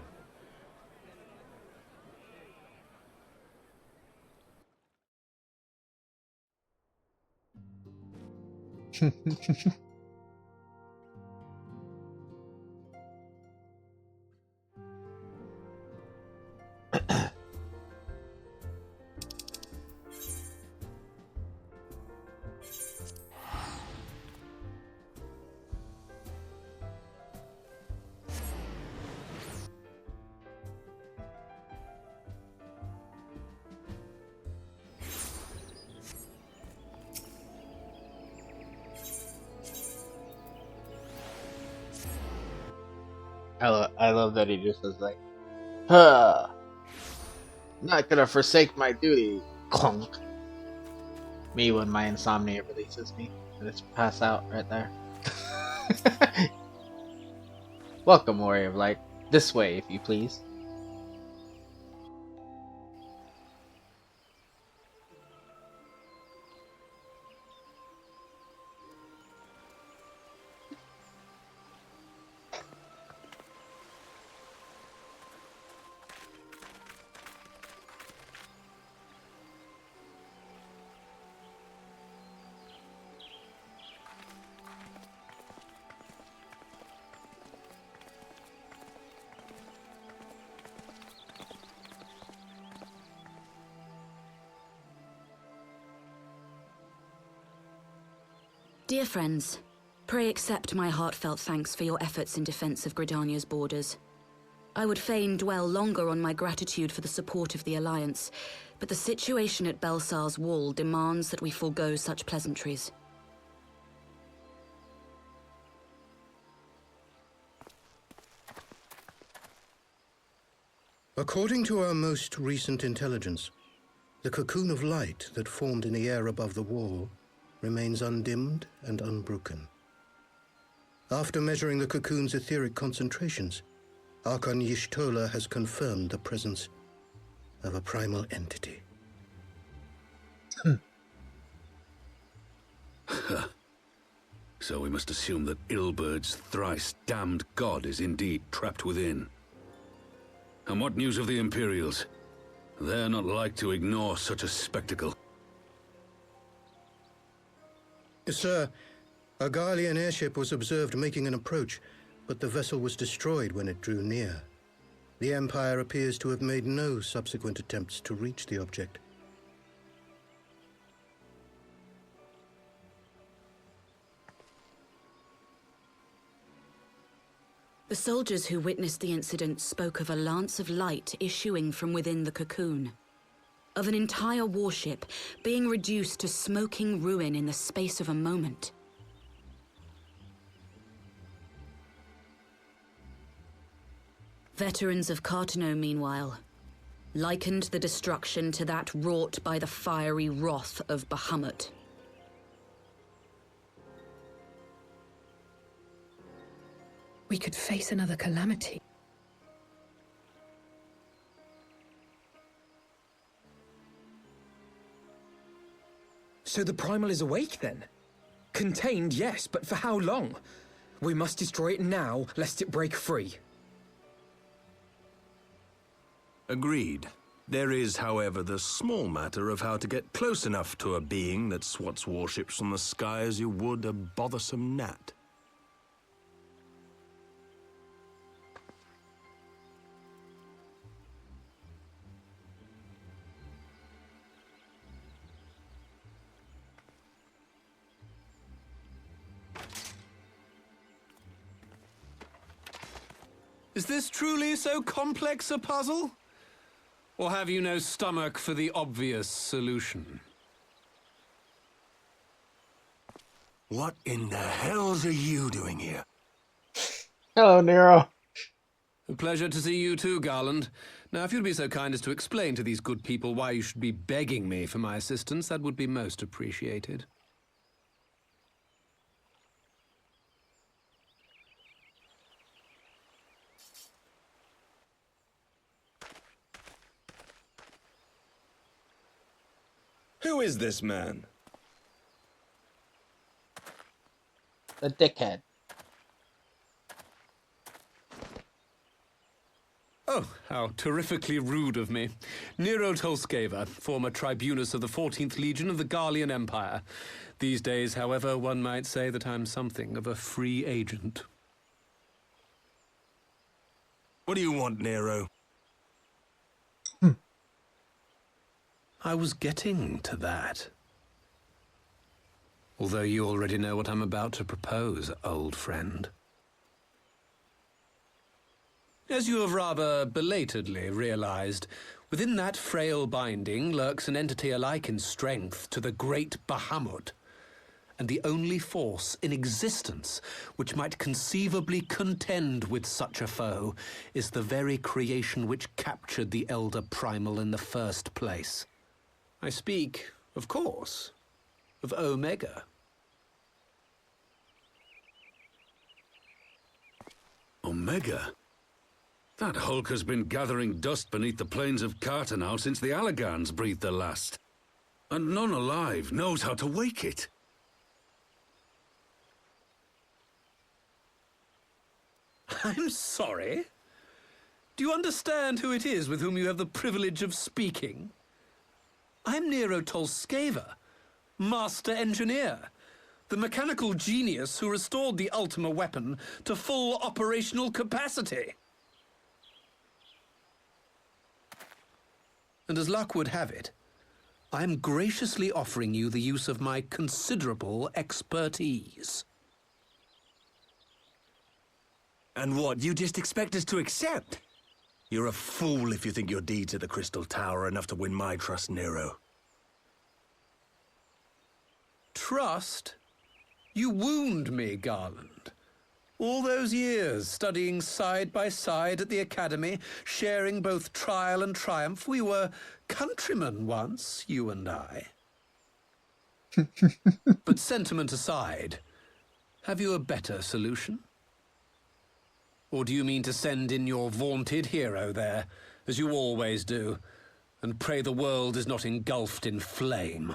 I love that he just says like, huh, not gonna forsake my duty. Clunk. Me when my insomnia releases me. I just pass out right there. Welcome, Warrior of Light. This way, if you please. Dear friends, pray accept my heartfelt thanks for your efforts in defense of Gridania's borders. I would fain dwell longer on my gratitude for the support of the Alliance, but the situation at Belsar's Wall demands that we forego such pleasantries. According to our most recent intelligence, the cocoon of light that formed in the air above the wall remains undimmed and unbroken. After measuring the cocoon's etheric concentrations, Archon Y'shtola has confirmed the presence of a primal entity. So we must assume that Ilbert's thrice-damned god is indeed trapped within. And what news of the Imperials? They're not like to ignore such a spectacle. Sir, a Garlean airship was observed making an approach, but the vessel was destroyed when it drew near. The Empire appears to have made no subsequent attempts to reach the object. The soldiers who witnessed the incident spoke of a lance of light issuing from within the cocoon, of an entire warship being reduced to smoking ruin in the space of a moment. Veterans of Cartano, meanwhile, likened the destruction to that wrought by the fiery wrath of Bahamut. We could face another calamity. So the Primal is awake then? Contained, yes, but for how long? We must destroy it now, lest it break free. Agreed. There is, however, the small matter of how to get close enough to a being that swats warships from the sky as you would a bothersome gnat. Is this truly so complex a puzzle? Or have you no stomach for the obvious solution? What in the hells are you doing here? Hello, Nero. A pleasure to see you too, Garland. Now, if you'd be so kind as to explain to these good people why you should be begging me for my assistance, that would be most appreciated. Who is this man? The dickhead. Oh, how terrifically rude of me. Nero Tolskeva, former tribunus of the 14th Legion of the Garlean Empire. These days, however, one might say that I'm something of a free agent. What do you want, Nero? I was getting to that. Although you already know what I'm about to propose, old friend. As you have rather belatedly realized, within that frail binding lurks an entity alike in strength to the great Bahamut, and the only force in existence which might conceivably contend with such a foe is the very creation which captured the Elder Primal in the first place. I speak, of course, of Omega. Omega? That hulk has been gathering dust beneath the plains of Cartano since the Allagans breathed their last. And none alive knows how to wake it. I'm sorry? Do you understand who it is with whom you have the privilege of speaking? I'm Nero Tolskeva, Master Engineer, the mechanical genius who restored the Ultima weapon to full operational capacity. And as luck would have it, I am graciously offering you the use of my considerable expertise. And what, you just expect us to accept? You're a fool if you think your deeds at the Crystal Tower are enough to win my trust, Nero. Trust? You wound me, Garland. All those years, studying side by side at the Academy, sharing both trial and triumph, we were countrymen once, you and I. But sentiment aside, have you a better solution? Or do you mean to send in your vaunted hero there, as you always do, and pray the world is not engulfed in flame?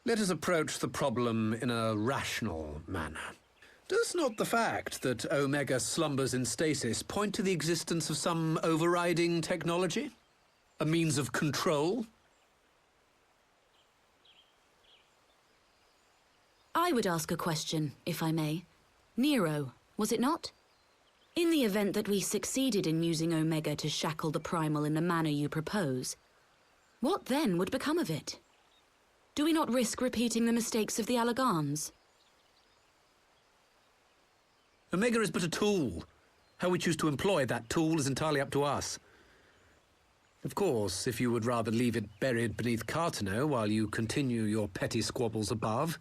Let us approach the problem in a rational manner. Does not the fact that Omega slumbers in stasis point to the existence of some overriding technology? A means of control? I would ask a question, if I may. Nero, was it not? In the event that we succeeded in using Omega to shackle the Primal in the manner you propose, what then would become of it? Do we not risk repeating the mistakes of the Allagans? Omega is but a tool. How we choose to employ that tool is entirely up to us. Of course, if you would rather leave it buried beneath Cartano while you continue your petty squabbles above,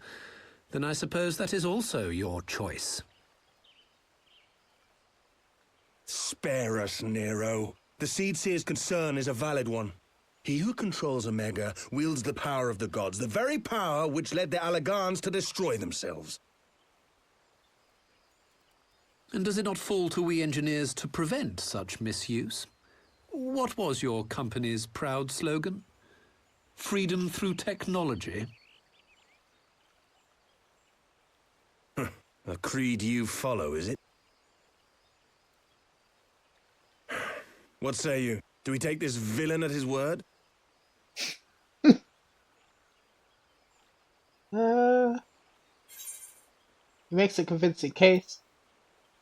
then I suppose that is also your choice. Spare us, Nero. The Seedseer's concern is a valid one. He who controls Omega wields the power of the gods, the very power which led the Allagans to destroy themselves. And does it not fall to we engineers to prevent such misuse? What was your company's proud slogan? Freedom through technology? A creed you follow, is it? What say you? Do we take this villain at his word? He makes a convincing case.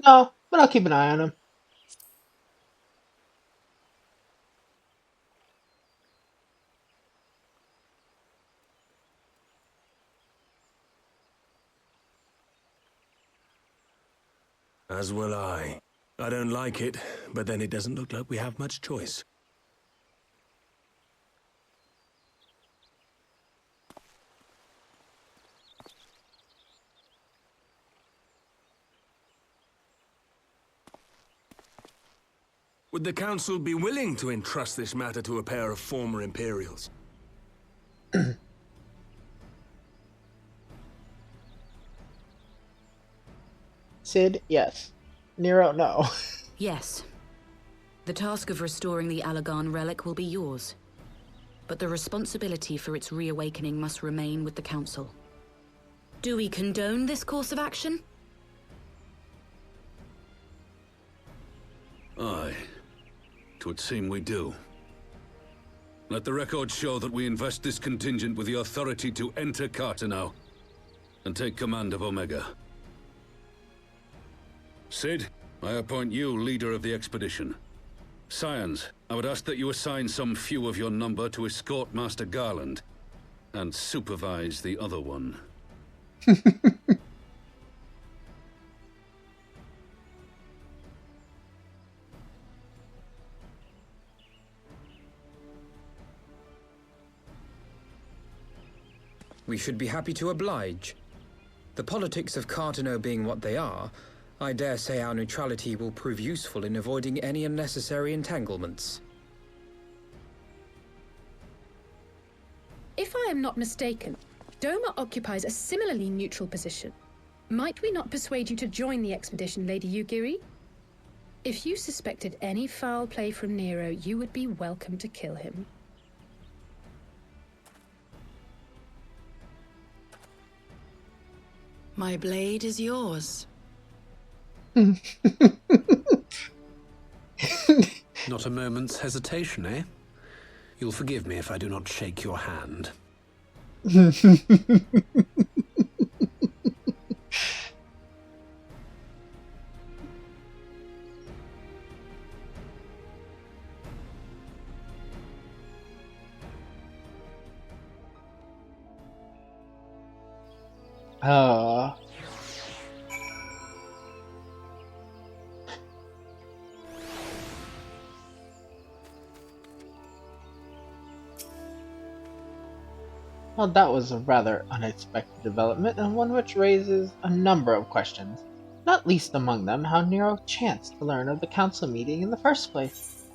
No, but I'll keep an eye on him. As will I. I don't like it, but then it doesn't look like we have much choice. Would the Council be willing to entrust this matter to a pair of former Imperials? Sid, yes. Nero, no. Yes. The task of restoring the Allagan relic will be yours. But the responsibility for its reawakening must remain with the Council. Do we condone this course of action? Aye. 'Twould seem we do. Let the record show that we invest this contingent with the authority to enter Cartano and take command of Omega. Sid, I appoint you leader of the expedition. Scions, I would ask that you assign some few of your number to escort Master Garland and supervise the other one. We should be happy to oblige. The politics of Cartano being what they are, I dare say our neutrality will prove useful in avoiding any unnecessary entanglements. If I am not mistaken, Doma occupies a similarly neutral position. Might we not persuade you to join the expedition, Lady Yugiri? If you suspected any foul play from Nero, you would be welcome to kill him. My blade is yours. Not a moment's hesitation, eh? You'll forgive me if I do not shake your hand. Oh. Well, that was a rather unexpected development, and one which raises a number of questions, not least among them how Nero chanced to learn of the council meeting in the first place.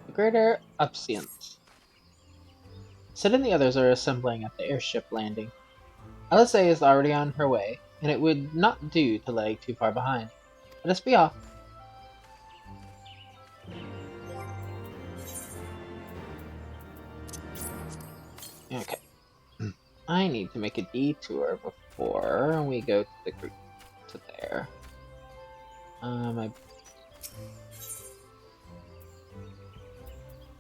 The greater Upsians. Sid and the others are assembling at the airship landing. LSA is already on her way, and it would not do to lag too far behind. Let us be off. Okay. I need to make a detour before we go to the group to there. I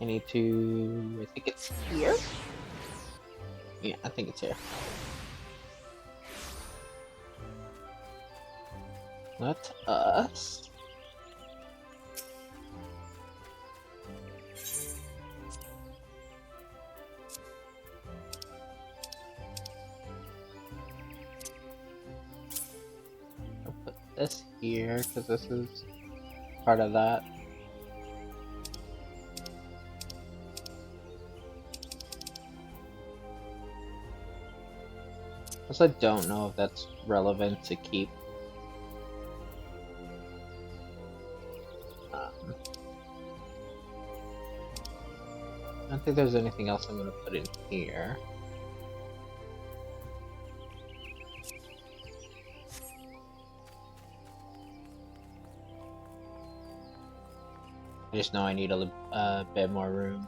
need to... I think it's here? Yeah, I think it's here. Let us... I'll put this here, because this is part of that. I don't know if that's relevant to keep. I don't think there's anything else I'm going to put in here. I just know I need a bit more room.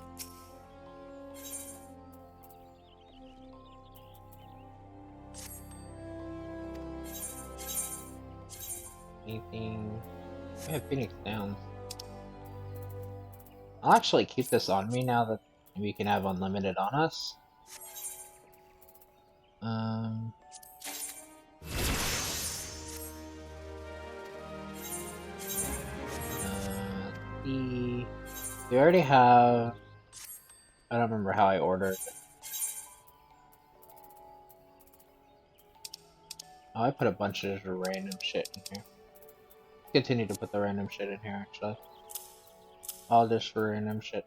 Anything? I have Phoenix down. I'll actually keep this on me now that we can have unlimited on us. We already have... I don't remember how I ordered. Oh, I put a bunch of random shit in here. Continue to put the random shit in here, actually. All just random shit.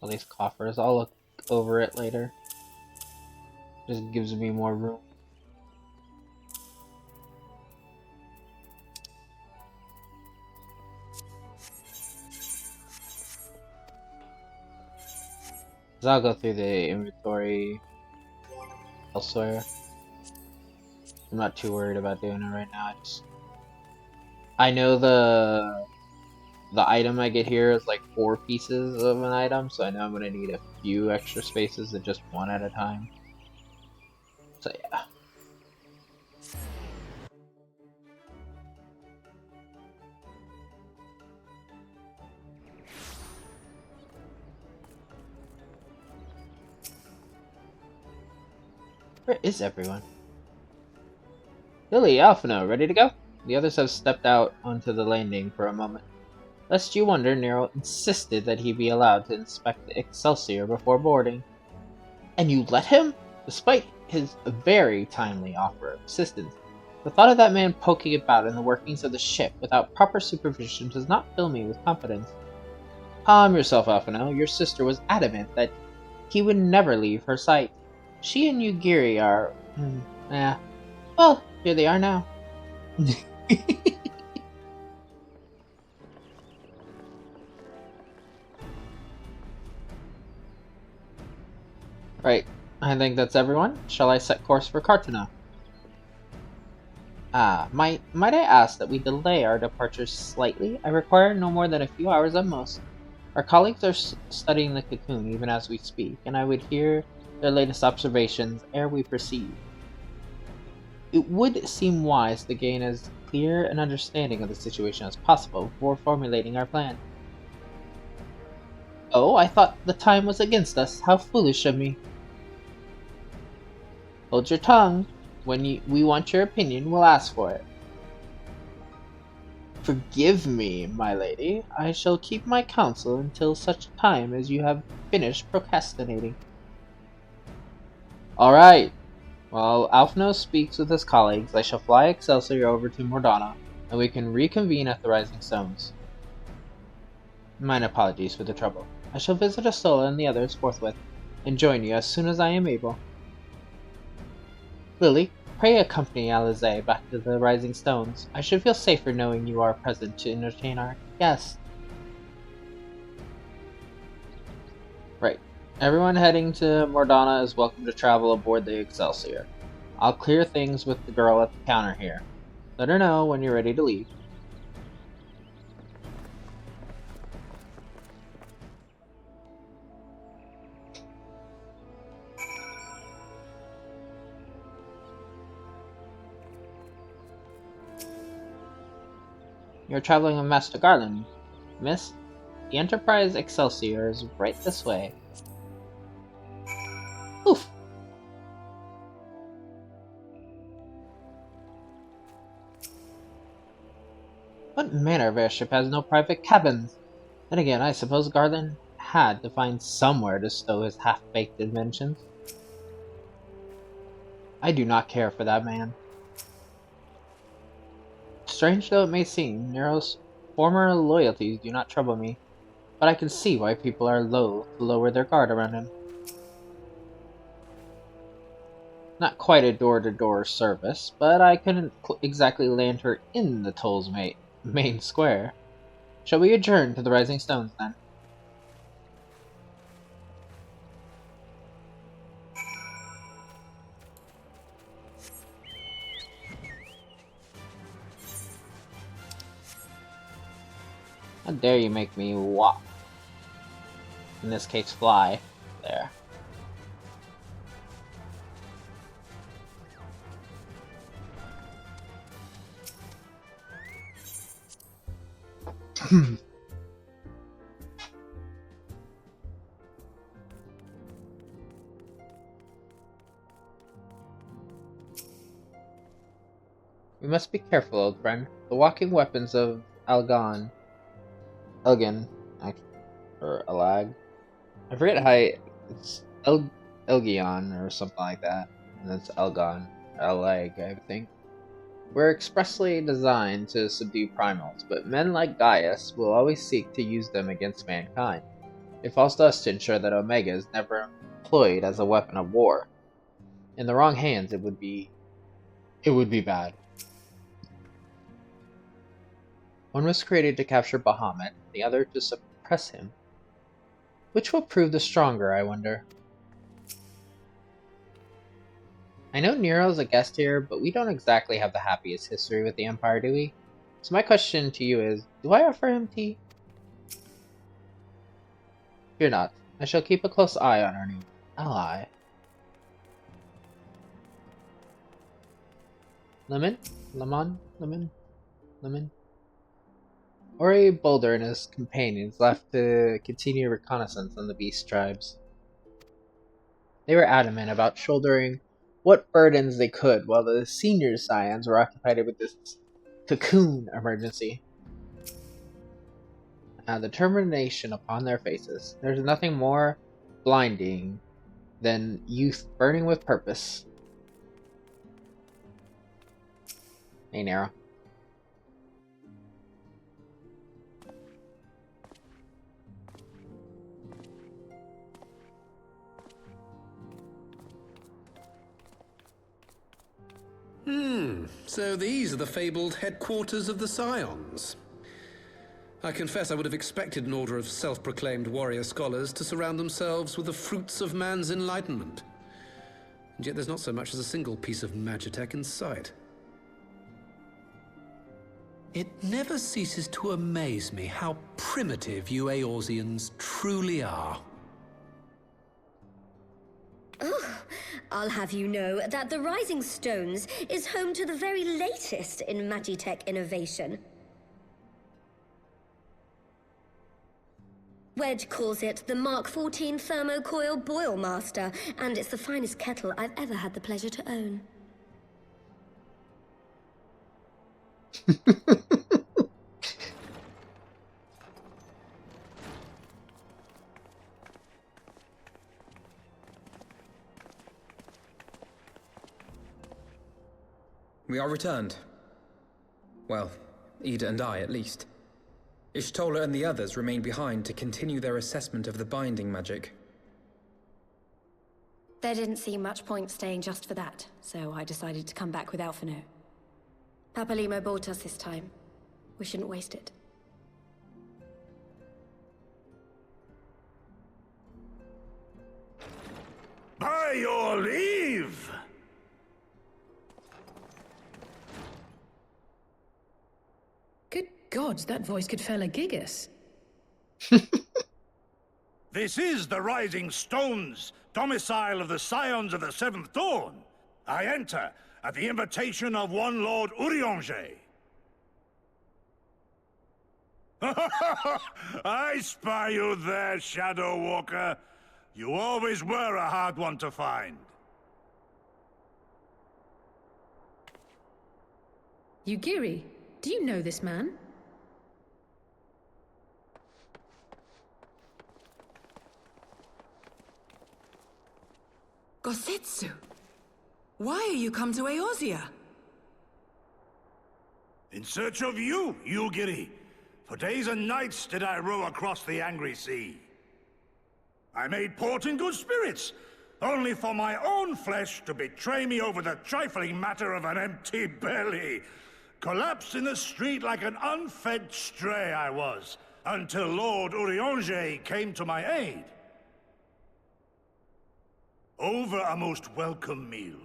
All these coffers. I'll look over it later. Just gives me more room. So I'll go through the inventory elsewhere. I'm not too worried about doing it right now. I know the item I get here is like 4 pieces of an item, so I know I'm gonna need a few extra spaces than just one at a time. So yeah. Where is everyone? Lily, Alphino, ready to go? The others have stepped out onto the landing for a moment. Lest you wonder, Nero insisted that he be allowed to inspect the Excelsior before boarding. And you let him? Despite his very timely offer of assistance, the thought of that man poking about in the workings of the ship without proper supervision does not fill me with confidence. Calm yourself, Alphino. Your sister was adamant that he would never leave her sight. She and Yugiri are... Well, here they are now. Right, I think that's everyone. Shall I set course for Cartana? Might I ask that we delay our departure slightly? I require no more than a few hours at most. Our colleagues are studying the cocoon even as we speak, and I would hear their latest observations ere we proceed. It would seem wise to gain as clear an understanding of the situation as possible before formulating our plan. Oh, I thought the time was against us. How foolish of me. Hold your tongue. When we want your opinion, we'll ask for it. Forgive me, my lady. I shall keep my counsel until such time as you have finished procrastinating. Alright. While Alphonse speaks with his colleagues, I shall fly Excelsior over to Mordana, and we can reconvene at the Rising Stones. Mine apologies for the trouble. I shall visit Astola and the others forthwith, and join you as soon as I am able. Lily, pray accompany Alize back to the Rising Stones. I should feel safer knowing you are present to entertain our guests. Right. Everyone heading to Mordana is welcome to travel aboard the Excelsior. I'll clear things with the girl at the counter here. Let her know when you're ready to leave. You're traveling with Master Garland, miss? The Enterprise Excelsior is right this way. Oof! What manner of airship has no private cabins? Then again, I suppose Garland had to find somewhere to stow his half-baked inventions. I do not care for that man. Strange though it may seem, Nero's former loyalties do not trouble me, but I can see why people are loath to lower their guard around him. Not quite a door-to-door service, but I couldn't exactly land her in the Toll's main square. Shall we adjourn to the Rising Stones, then? How dare you make me walk? In this case, fly. There. We must be careful, old friend. The walking weapons of Elgin, or Alag. I forget how it's Elgion or something like that, and it's Elgon, Alag, I think. We're expressly designed to subdue primals, but men like Gaius will always seek to use them against mankind. It falls to us to ensure that Omega is never employed as a weapon of war. In the wrong hands, it would be bad. One was created to capture Bahamut, the other to suppress him. Which will prove the stronger, I wonder? I know Nero's a guest here, but we don't exactly have the happiest history with the Empire, do we? So my question to you is, do I offer him tea? Fear not. I shall keep a close eye on our new ally. Lemon? Ori Boulder and his companions left to continue reconnaissance on the beast tribes. They were adamant about shouldering what burdens they could while the senior scions were occupied with this cocoon emergency. The determination upon their faces. There's nothing more blinding than youth burning with purpose. Hey, Nero. So these are the fabled headquarters of the Scions. I confess I would have expected an order of self-proclaimed warrior scholars to surround themselves with the fruits of man's enlightenment. And yet there's not so much as a single piece of magitech in sight. It never ceases to amaze me how primitive you Eorzeans truly are. Oh, I'll have you know that the Rising Stones is home to the very latest in magitech innovation. Wedge calls it the Mark 14 Thermocoil Boil Master, and it's the finest kettle I've ever had the pleasure to own. We are returned. Well, Ida and I, at least. Ishtola and the others remain behind to continue their assessment of the binding magic. There didn't seem much point staying just for that, so I decided to come back with Alphino. Papalimo bought us this time. We shouldn't waste it. By your leave! Good God, that voice could fell a gigas. This is the Rising Stones, domicile of the Scions of the Seventh Dawn. I enter at the invitation of one Lord Urianger. I spy you there, Shadow Walker. You always were a hard one to find. Yugiri, do you know this man? Gosetsu, why are you come to Eorzea? In search of you, Yugiri. For days and nights did I row across the angry sea. I made port in good spirits, only for my own flesh to betray me over the trifling matter of an empty belly. Collapsed in the street like an unfed stray I was, until Lord Urianger came to my aid. Over a most welcome meal,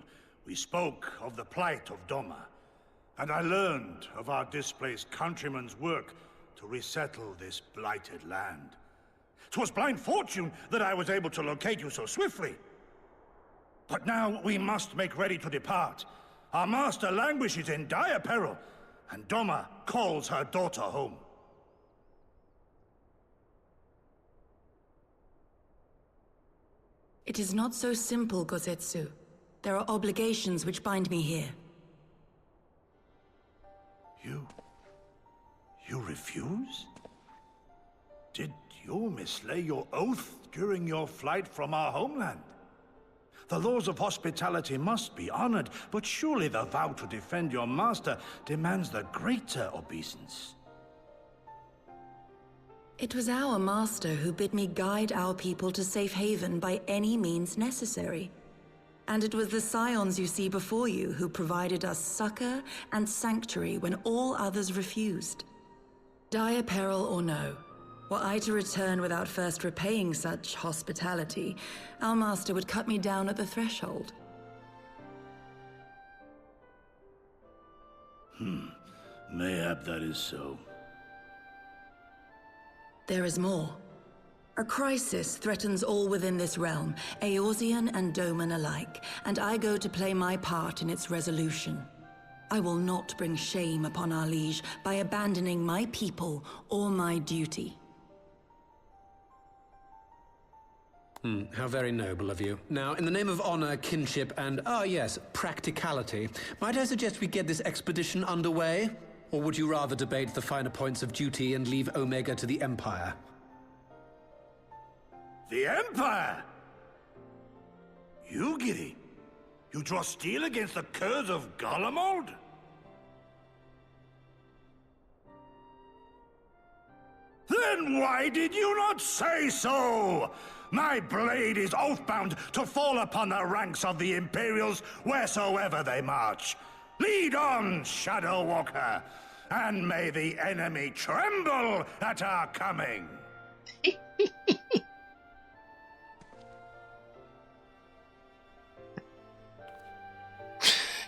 we spoke of the plight of Doma, and I learned of our displaced countrymen's work to resettle this blighted land. 'Twas blind fortune that I was able to locate you so swiftly. But now we must make ready to depart. Our master languishes in dire peril, and Doma calls her daughter home. It is not so simple, Gosetsu. There are obligations which bind me here. You refuse? Did you mislay your oath during your flight from our homeland? The laws of hospitality must be honored, but surely the vow to defend your master demands the greater obeisance. It was our master who bid me guide our people to safe haven by any means necessary. And it was the Scions you see before you who provided us succor and sanctuary when all others refused. Dire peril or no, were I to return without first repaying such hospitality, our master would cut me down at the threshold. Mayhap that is so. There is more. A crisis threatens all within this realm, Eorzean and Doman alike, and I go to play my part in its resolution. I will not bring shame upon our liege by abandoning my people or my duty. How very noble of you. Now, in the name of honor, kinship, and, practicality, might I suggest we get this expedition underway? Or would you rather debate the finer points of duty and leave Omega to the Empire? The Empire? Yugiri? You draw steel against the curse of Garlemald? Then why did you not say so? My blade is oath-bound to fall upon the ranks of the Imperials wheresoever they march. Lead on, Shadow Walker, and may the enemy tremble at our coming.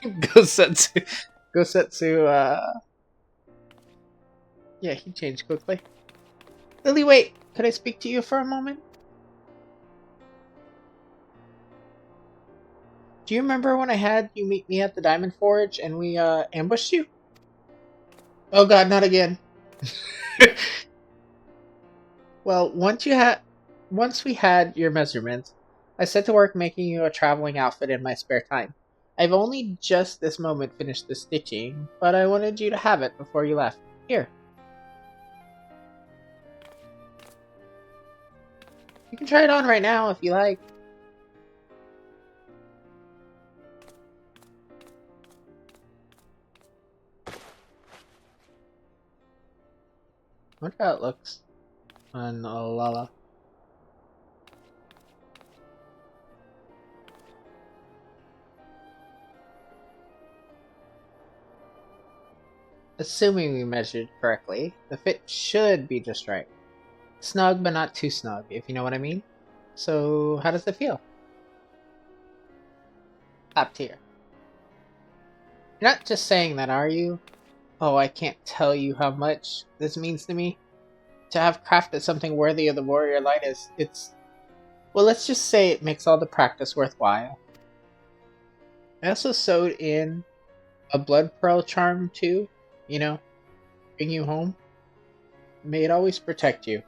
Gosetsu, yeah, he changed quickly. Lily, wait, could I speak to you for a moment? Do you remember when I had you meet me at the Diamond Forge and we, ambushed you? Oh god, not again. Well, once we had your measurements, I set to work making you a traveling outfit in my spare time. I've only just this moment finished the stitching, but I wanted you to have it before you left. Here. You can try it on right now if you like. wonder how it looks on Lala. Assuming we measured correctly, the fit should be just right. Snug, but not too snug, if you know what I mean. So, how does it feel? Top tier. You're not just saying that, are you? Oh, I can't tell you how much this means to me. To have crafted something worthy of the warrior light it's... Well, let's just say it makes all the practice worthwhile. I also sewed in a blood pearl charm too, you know, bring you home. May it always protect you.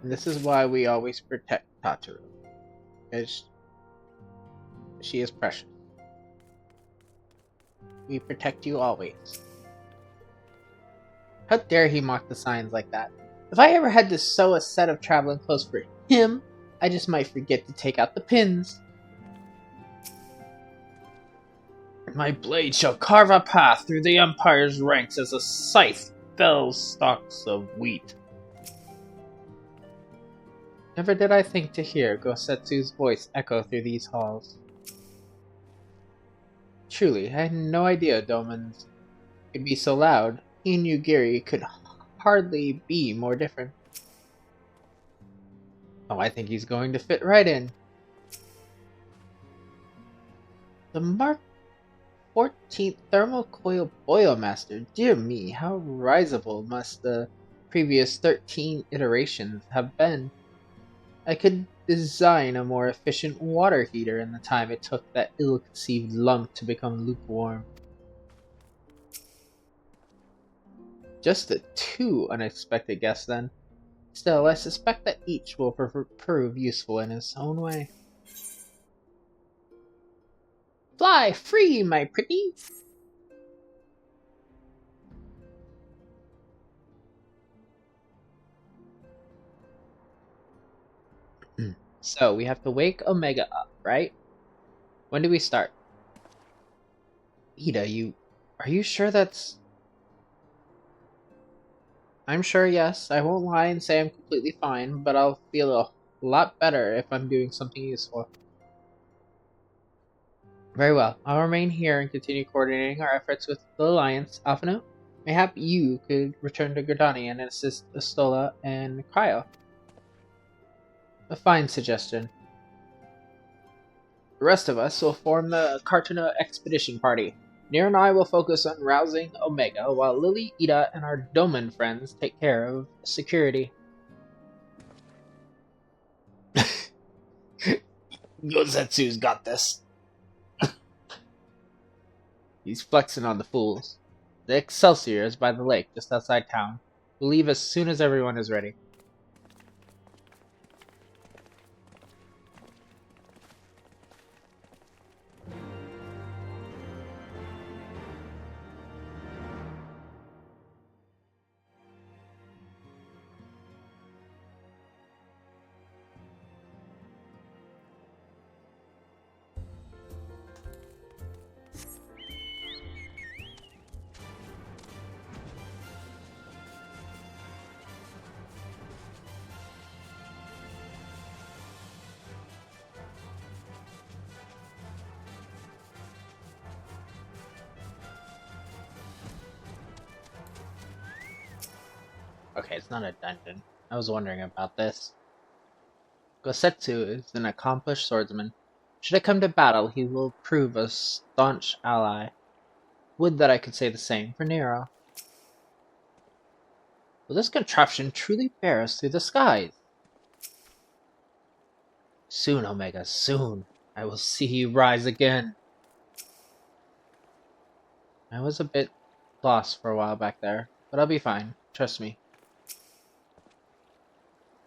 And this is why we always protect Tataru, as she is precious. We protect you always. How dare he mock the signs like that? If I ever had to sew a set of traveling clothes for him, I just might forget to take out the pins. My blade shall carve a path through the Empire's ranks as a scythe fells stalks of wheat. Never did I think to hear Gosetsu's voice echo through these halls. Truly, I had no idea Domans could be so loud. He and Yugiri could hardly be more different. Oh, I think he's going to fit right in. The Mark 14th Thermal Coil Boilmaster. Dear me, how risible must the previous 13 iterations have been. I could design a more efficient water heater in the time it took that ill-conceived lump to become lukewarm. Just the 2 unexpected guests then. Still, I suspect that each will prove useful in his own way. Fly free, my pretty! So, we have to wake Omega up, right? When do we start? Ida, are you sure that's... I'm sure, yes. I won't lie and say I'm completely fine, but I'll feel a lot better if I'm doing something useful. Very well. I'll remain here and continue coordinating our efforts with the Alliance. Alphino, mayhap you could return to Gerdani and assist Astola and Cryo. A fine suggestion. The rest of us will form the Cartana Expedition Party. Nier and I will focus on rousing Omega, while Lily, Ida, and our Doman friends take care of security. Gozetsu's got this. He's flexing on the fools. The Excelsior is by the lake, just outside town. We'll leave as soon as everyone is ready. Okay, it's not a dungeon. I was wondering about this. Gosetsu is an accomplished swordsman. Should it come to battle, he will prove a staunch ally. Would that I could say the same for Nero. Will this contraption truly bear us through the skies? Soon, Omega, soon. I will see you rise again. I was a bit lost for a while back there, but I'll be fine. Trust me.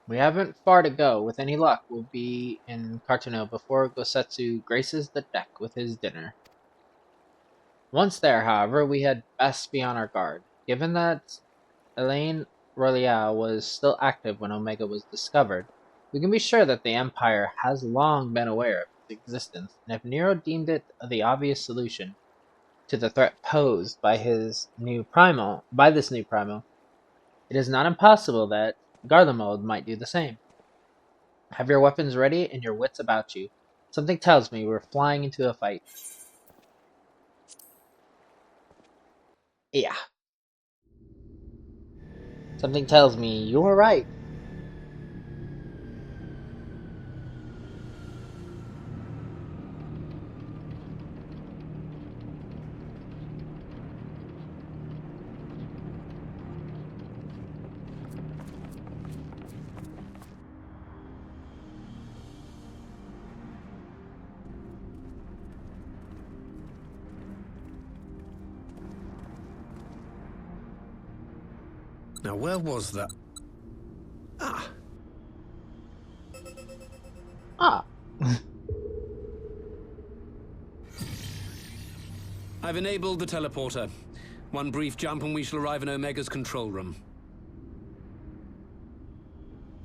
We haven't far to go. With any luck, we'll be in Cartano before Gosetsu graces the deck with his dinner. Once there, however, we had best be on our guard. Given that Elaine Royale was still active when Omega was discovered, we can be sure that the Empire has long been aware of its existence, and if Nero deemed it the obvious solution to the threat posed by this new primal, it is not impossible that Garlemald might do the same. Have your weapons ready and your wits about you. Something tells me we're flying into a fight. Yeah. Something tells me you're right. Now, where was that? Ah. I've enabled the teleporter. One brief jump and we shall arrive in Omega's control room.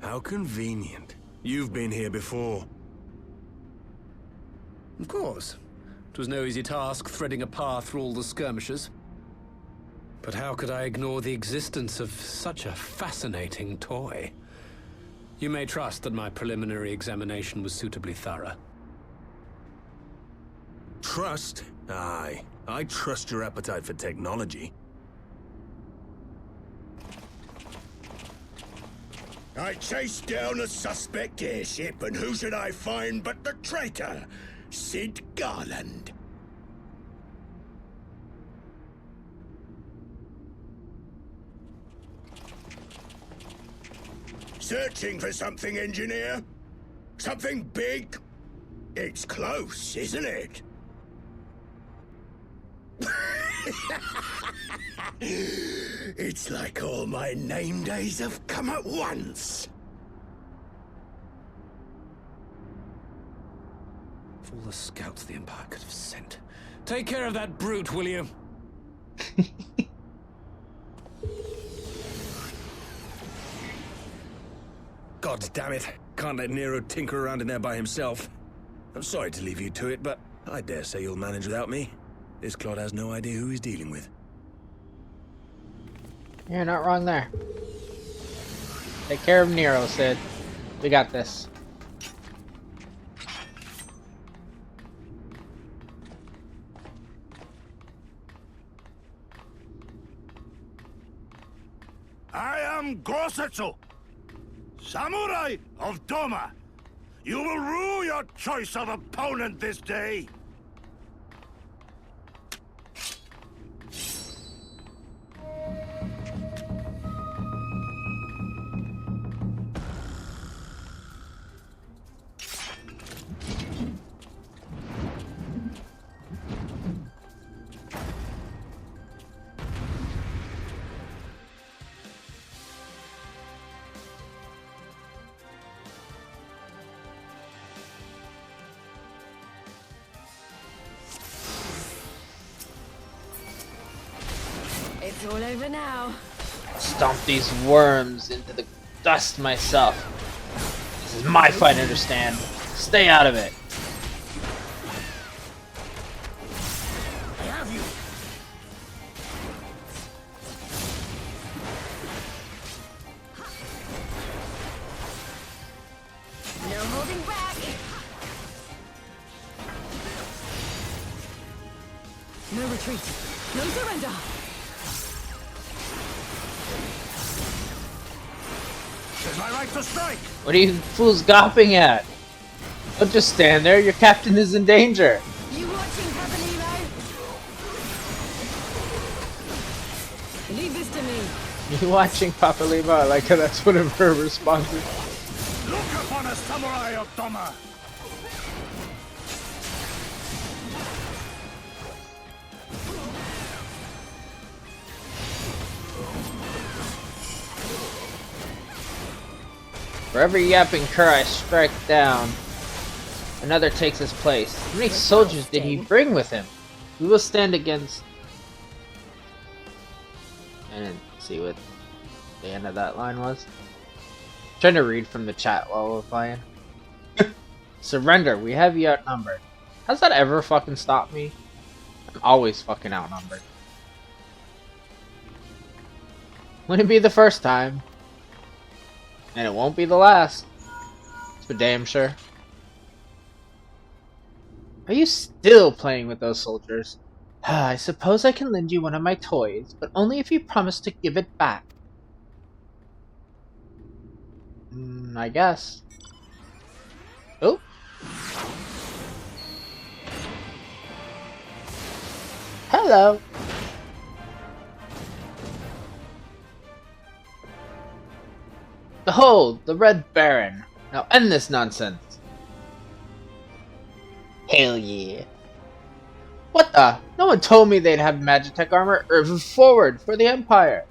How convenient. You've been here before. Of course. It was no easy task threading a path through all the skirmishes. But how could I ignore the existence of such a fascinating toy? You may trust that my preliminary examination was suitably thorough. Trust? Aye. I trust your appetite for technology. I chased down a suspect airship, and who should I find but the traitor, Sid Garland. Searching for something, engineer? Something big? It's close, isn't it? It's like all my name days have come at once. Of all the scouts the Empire could have sent. Take care of that brute, will you? God damn it. Can't let Nero tinker around in there by himself. I'm sorry to leave you to it, but I dare say you'll manage without me. This clod has no idea who he's dealing with. You're not wrong there. Take care of Nero, Sid. We got this. I am Gosetsu, Samurai of Doma. You will rue your choice of opponent this day. It's all over now. Stomp these worms into the dust myself. This is my fight, understand? Stay out of it. I have you. No holding back. No retreat. No surrender. It's my right to strike. What are you fools gawping at? Don't just stand there. Your captain is in danger. You watching, Papalimo? Leave this to me. You watching, Papa Leva? I like how that's one of her responses. Look upon a samurai of Doma. For every yapping cur I strike down, another takes his place. How many soldiers did he bring with him? We will stand against... And see what... the end of that line was. Trying to read from the chat while we're playing. Surrender, we have you outnumbered. Has that ever fucking stopped me? I'm always fucking outnumbered. Wouldn't be the first time. And it won't be the last. It's for damn sure. Are you still playing with those soldiers? I suppose I can lend you one of my toys, but only if you promise to give it back. I guess. Oh. Hello. Behold, the Red Baron. Now end this nonsense. Hell yeah. What the? No one told me they'd have Magitech armor or forward for the Empire.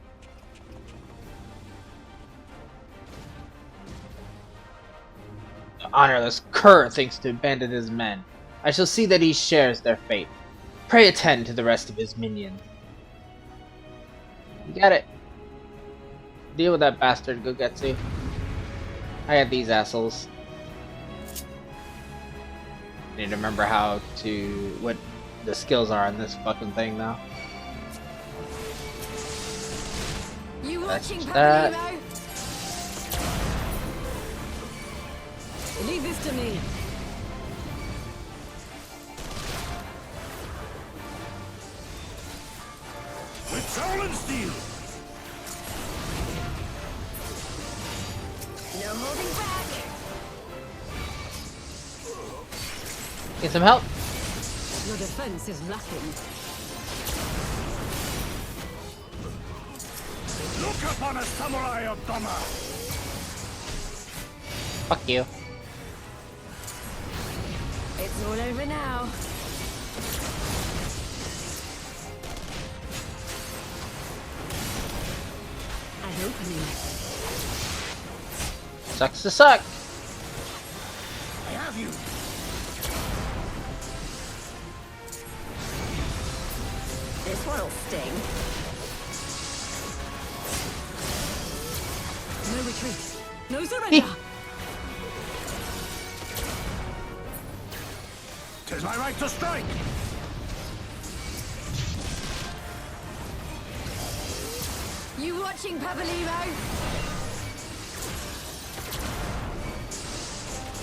The honorless cur thinks to abandon his men. I shall see that he shares their fate. Pray attend to the rest of his minions. You got it. Deal with that bastard, Gogetsu. I had these assholes. Need to remember what the skills are on this fucking thing now. You watching, that. Papalimo? Leave this to me. With soul and steel. No holding back. Get some help. Your defense is lacking. Look upon a samurai of Doma. Fuck you. It's all over now. An opening. Sucks to suck. I have you. This one'll sting. No retreat. No surrender. 'Tis my right to strike. You watching, Papalimo?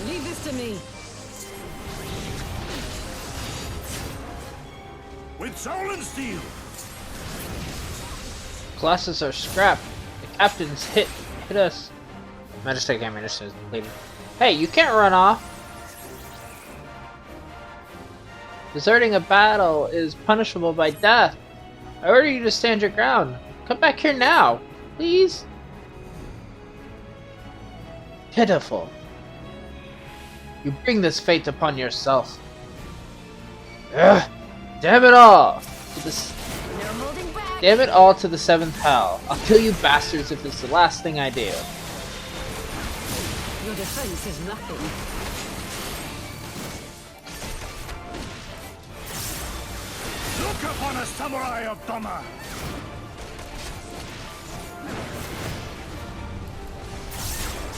Leave this to me. With soul and steel. Classes are scrapped. The captain's hit us. Magitech ammunition is depleted. Hey, you can't run off. Deserting a battle is punishable by death. I order you to stand your ground. Come back here now, please. Pitiful. You bring this fate upon yourself. Ugh! Damn it all! Damn it all to the 7th hell. I'll kill you bastards if it's the last thing I do. Your defense is lacking. Look upon a samurai of Doma.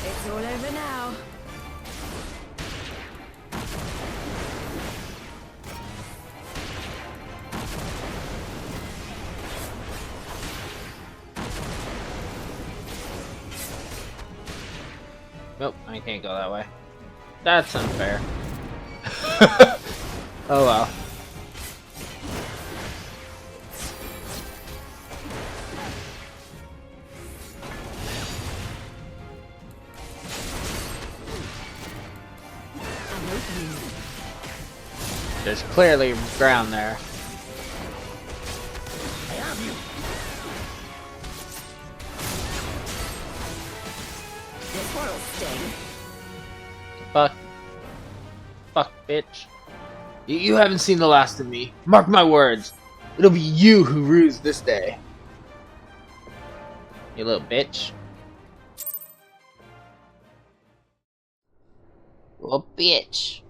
It's all over now. Nope, I can't go that way. That's unfair. Oh well. There's clearly ground there. I have you. This one'll sting. Fuck, bitch. You haven't seen the last of me. Mark my words. It'll be you who rues this day. You little bitch. Little bitch.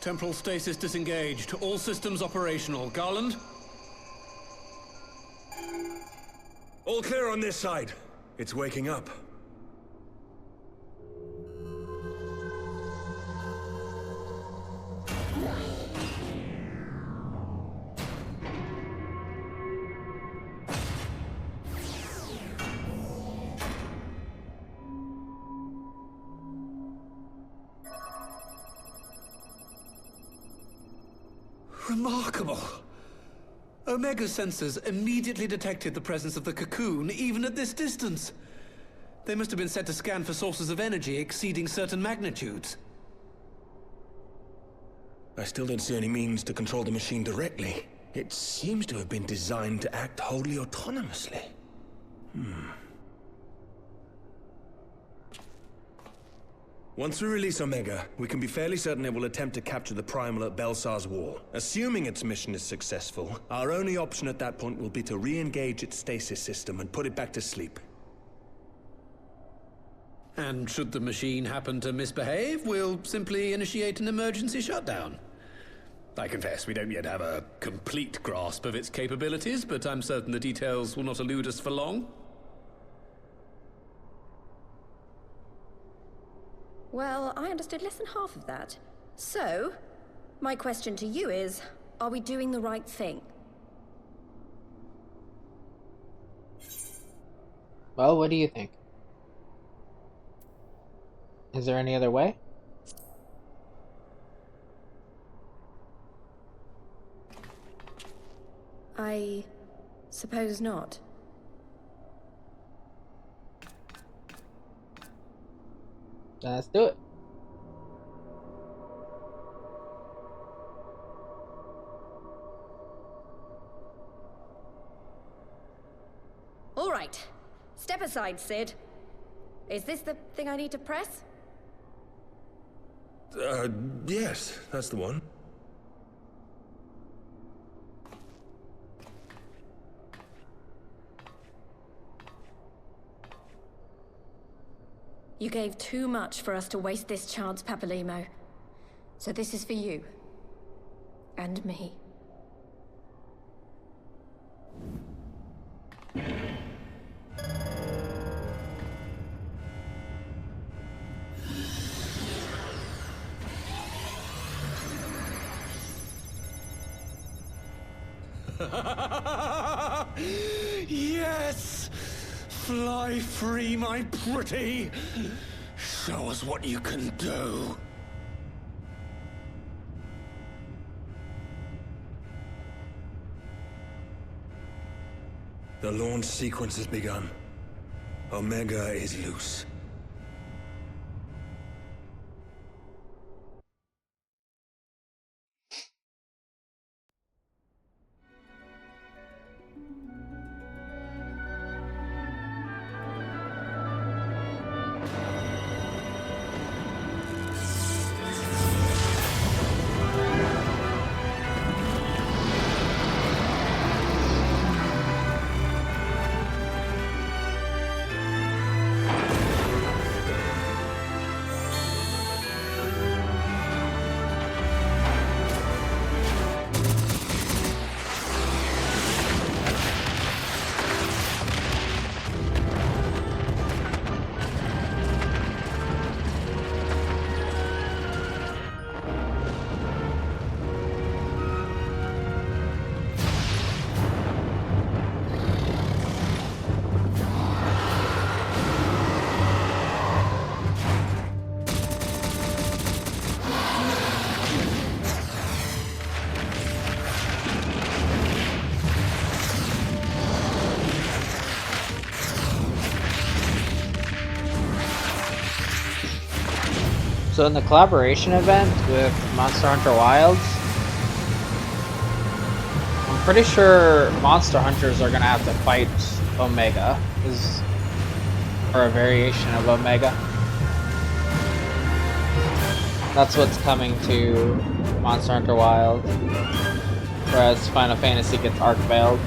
Temporal stasis disengaged. All systems operational. Garland? All clear on this side. It's waking up. Remarkable. Omega sensors immediately detected the presence of the cocoon, even at this distance. They must have been set to scan for sources of energy exceeding certain magnitudes. I still don't see any means to control the machine directly. It seems to have been designed to act wholly autonomously. Once we release Omega, we can be fairly certain it will attempt to capture the Primal at Belsar's Wall. Assuming its mission is successful, our only option at that point will be to re-engage its stasis system and put it back to sleep. And should the machine happen to misbehave, we'll simply initiate an emergency shutdown. I confess we don't yet have a complete grasp of its capabilities, but I'm certain the details will not elude us for long. Well, I understood less than half of that. So, my question to you is, are we doing the right thing? Well, what do you think? Is there any other way? I suppose not. Then let's do it. All right. Step aside, Sid. Is this the thing I need to press? Yes, that's the one. You gave too much for us to waste this chance, Papalimo. So this is for you. And me. Yes! Fly free, my pretty! Show us what you can do. The launch sequence has begun. Omega is loose. So in the collaboration event with Monster Hunter Wilds, I'm pretty sure monster hunters are gonna have to fight Omega, or a variation of Omega. That's what's coming to Monster Hunter Wilds, whereas Final Fantasy gets arc veiled.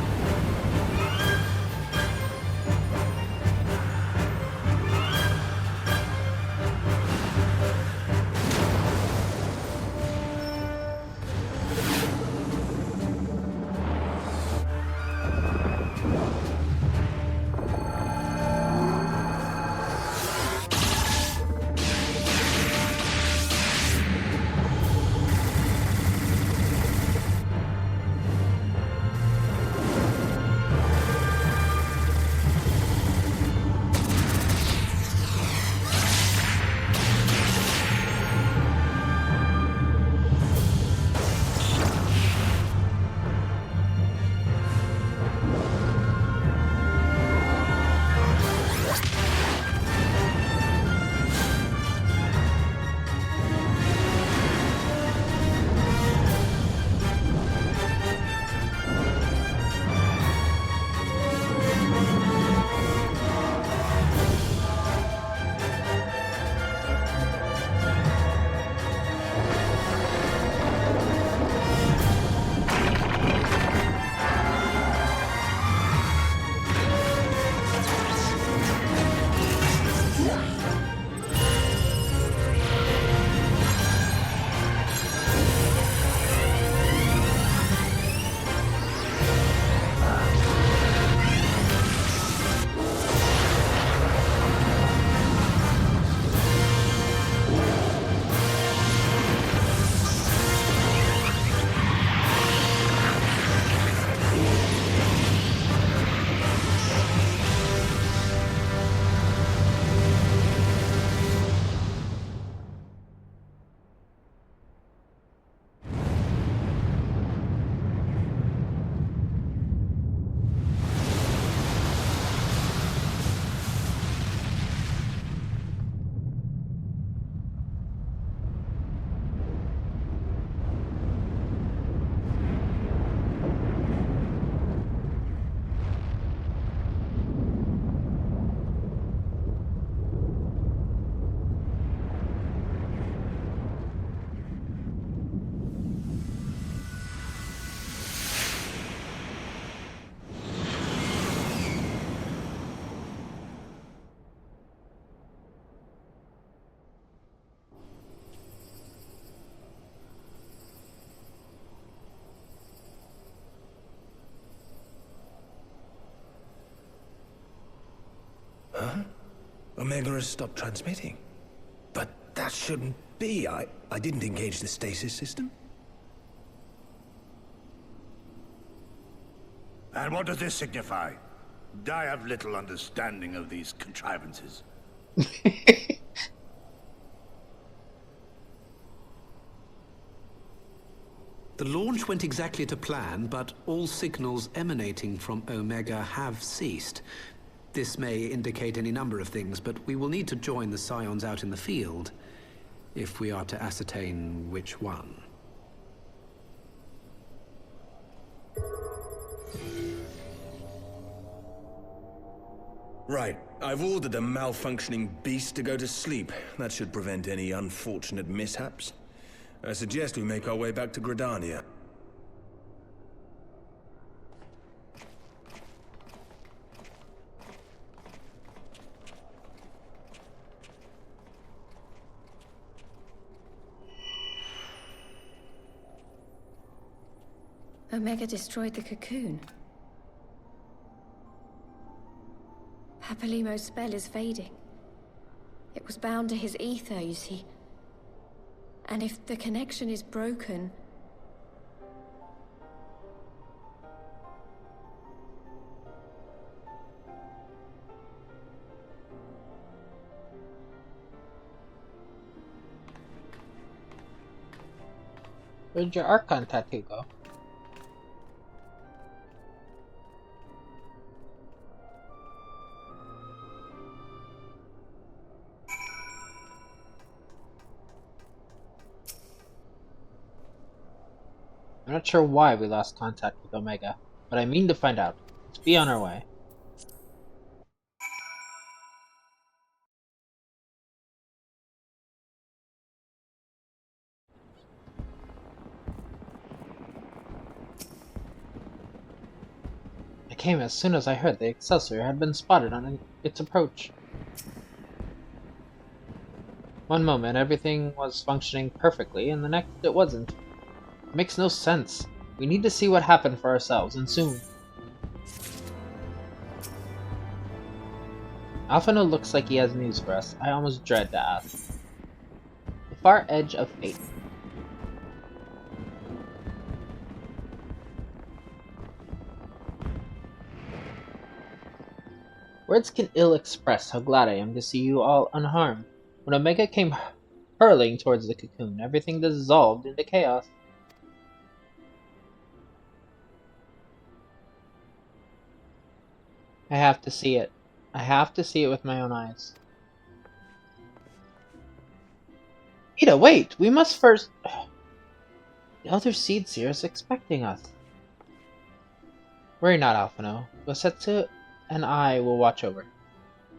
Omega has stopped transmitting. But that shouldn't be. I didn't engage the stasis system. And what does this signify? I have little understanding of these contrivances. The launch went exactly to plan, but all signals emanating from Omega have ceased. This may indicate any number of things, but we will need to join the Scions out in the field if we are to ascertain which one. Right. I've ordered the malfunctioning beast to go to sleep. That should prevent any unfortunate mishaps. I suggest we make our way back to Gridania. Omega destroyed the cocoon. Papalimo's spell is fading. It was bound to his ether, you see. And if the connection is broken... Where'd your Archon tattoo go? I'm not sure why we lost contact with Omega, but I mean to find out. Let's be on our way. I came as soon as I heard the Excelsior had been spotted on its approach. One moment everything was functioning perfectly, and the next it wasn't. It makes no sense. We need to see what happened for ourselves, and soon. Alphino looks like he has news for us. I almost dread to ask. The far edge of fate. Words can ill express how glad I am to see you all unharmed. When Omega came hurling towards the cocoon, everything dissolved into chaos. I have to see it. I have to see it with my own eyes. Ida, wait! We must first... The other Seed Seer is expecting us. Worry not, Alphino. Gosetsu and I will watch over.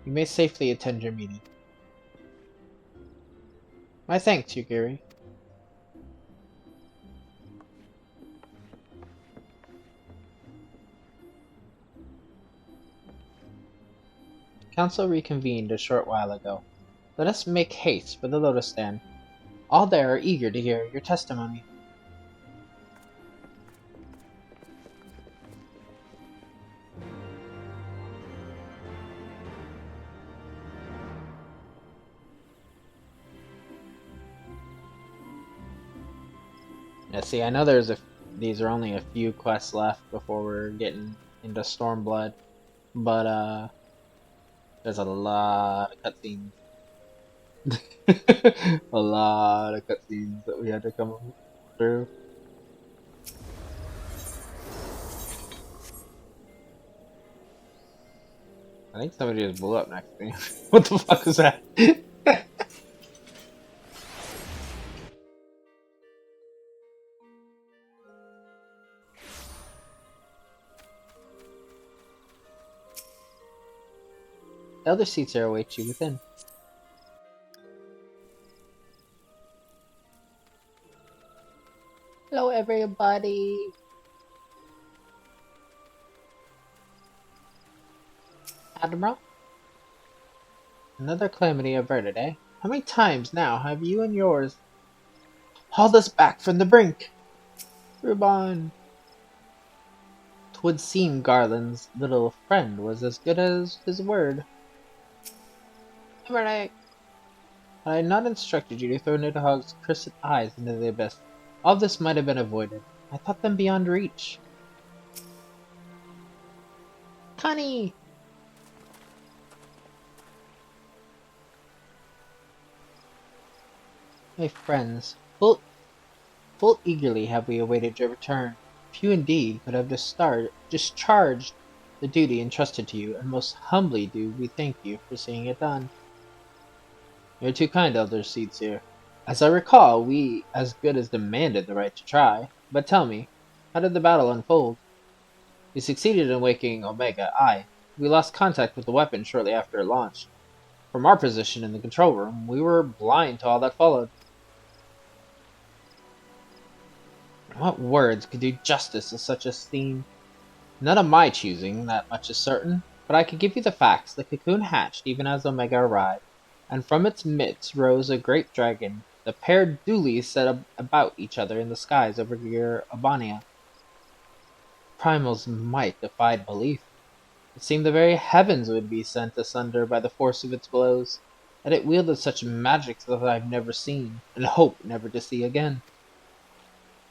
You may safely attend your meeting. My thanks, Yugiri. Council reconvened a short while ago. Let us make haste for the Lotus Stand. All there are eager to hear your testimony. Yeah, see, I know these are only a few quests left before we're getting into Stormblood, but there's a lot of cutscenes. A lot of cutscenes that we had to come through. I think somebody just blew up next to me. What the fuck was that? The other seats are await you within. Hello, everybody. Admiral? Another calamity averted, eh? How many times now have you and yours hauled us back from the brink? Rubon. 'Twould seem Garland's little friend was as good as his word. Had I not instructed you to throw Nidhogg's cursed eyes into the abyss, all this might have been avoided. I thought them beyond reach. Connie! My friends, full eagerly have we awaited your return. Few indeed could have discharged the duty entrusted to you, and most humbly do we thank you for seeing it done. You're too kind, Elder Seedseer. As I recall, we as good as demanded the right to try. But tell me, how did the battle unfold? We succeeded in waking Omega, aye. We lost contact with the weapon shortly after it launched. From our position in the control room, we were blind to all that followed. What words could do justice to such a scene? None of my choosing, that much is certain. But I could give you the facts. The cocoon hatched even as Omega arrived, and from its midst rose a great dragon. The pair duly set about each other in the skies over Gir Abania. Primal's might defied belief. It seemed the very heavens would be sent asunder by the force of its blows, and it wielded such magic that I've never seen, and hope never to see again.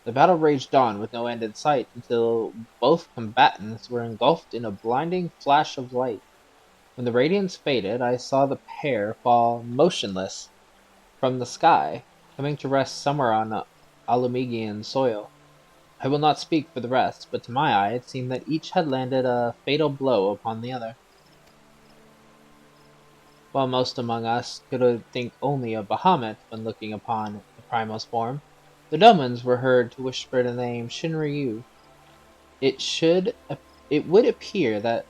The battle raged on with no end in sight until both combatants were engulfed in a blinding flash of light. When the radiance faded, I saw the pair fall motionless from the sky, coming to rest somewhere on Alumigian soil. I will not speak for the rest, but to my eye it seemed that each had landed a fatal blow upon the other. While most among us could think only of Bahamut when looking upon the Primal's form, the Domans were heard to whisper the name Shinryu. It would appear that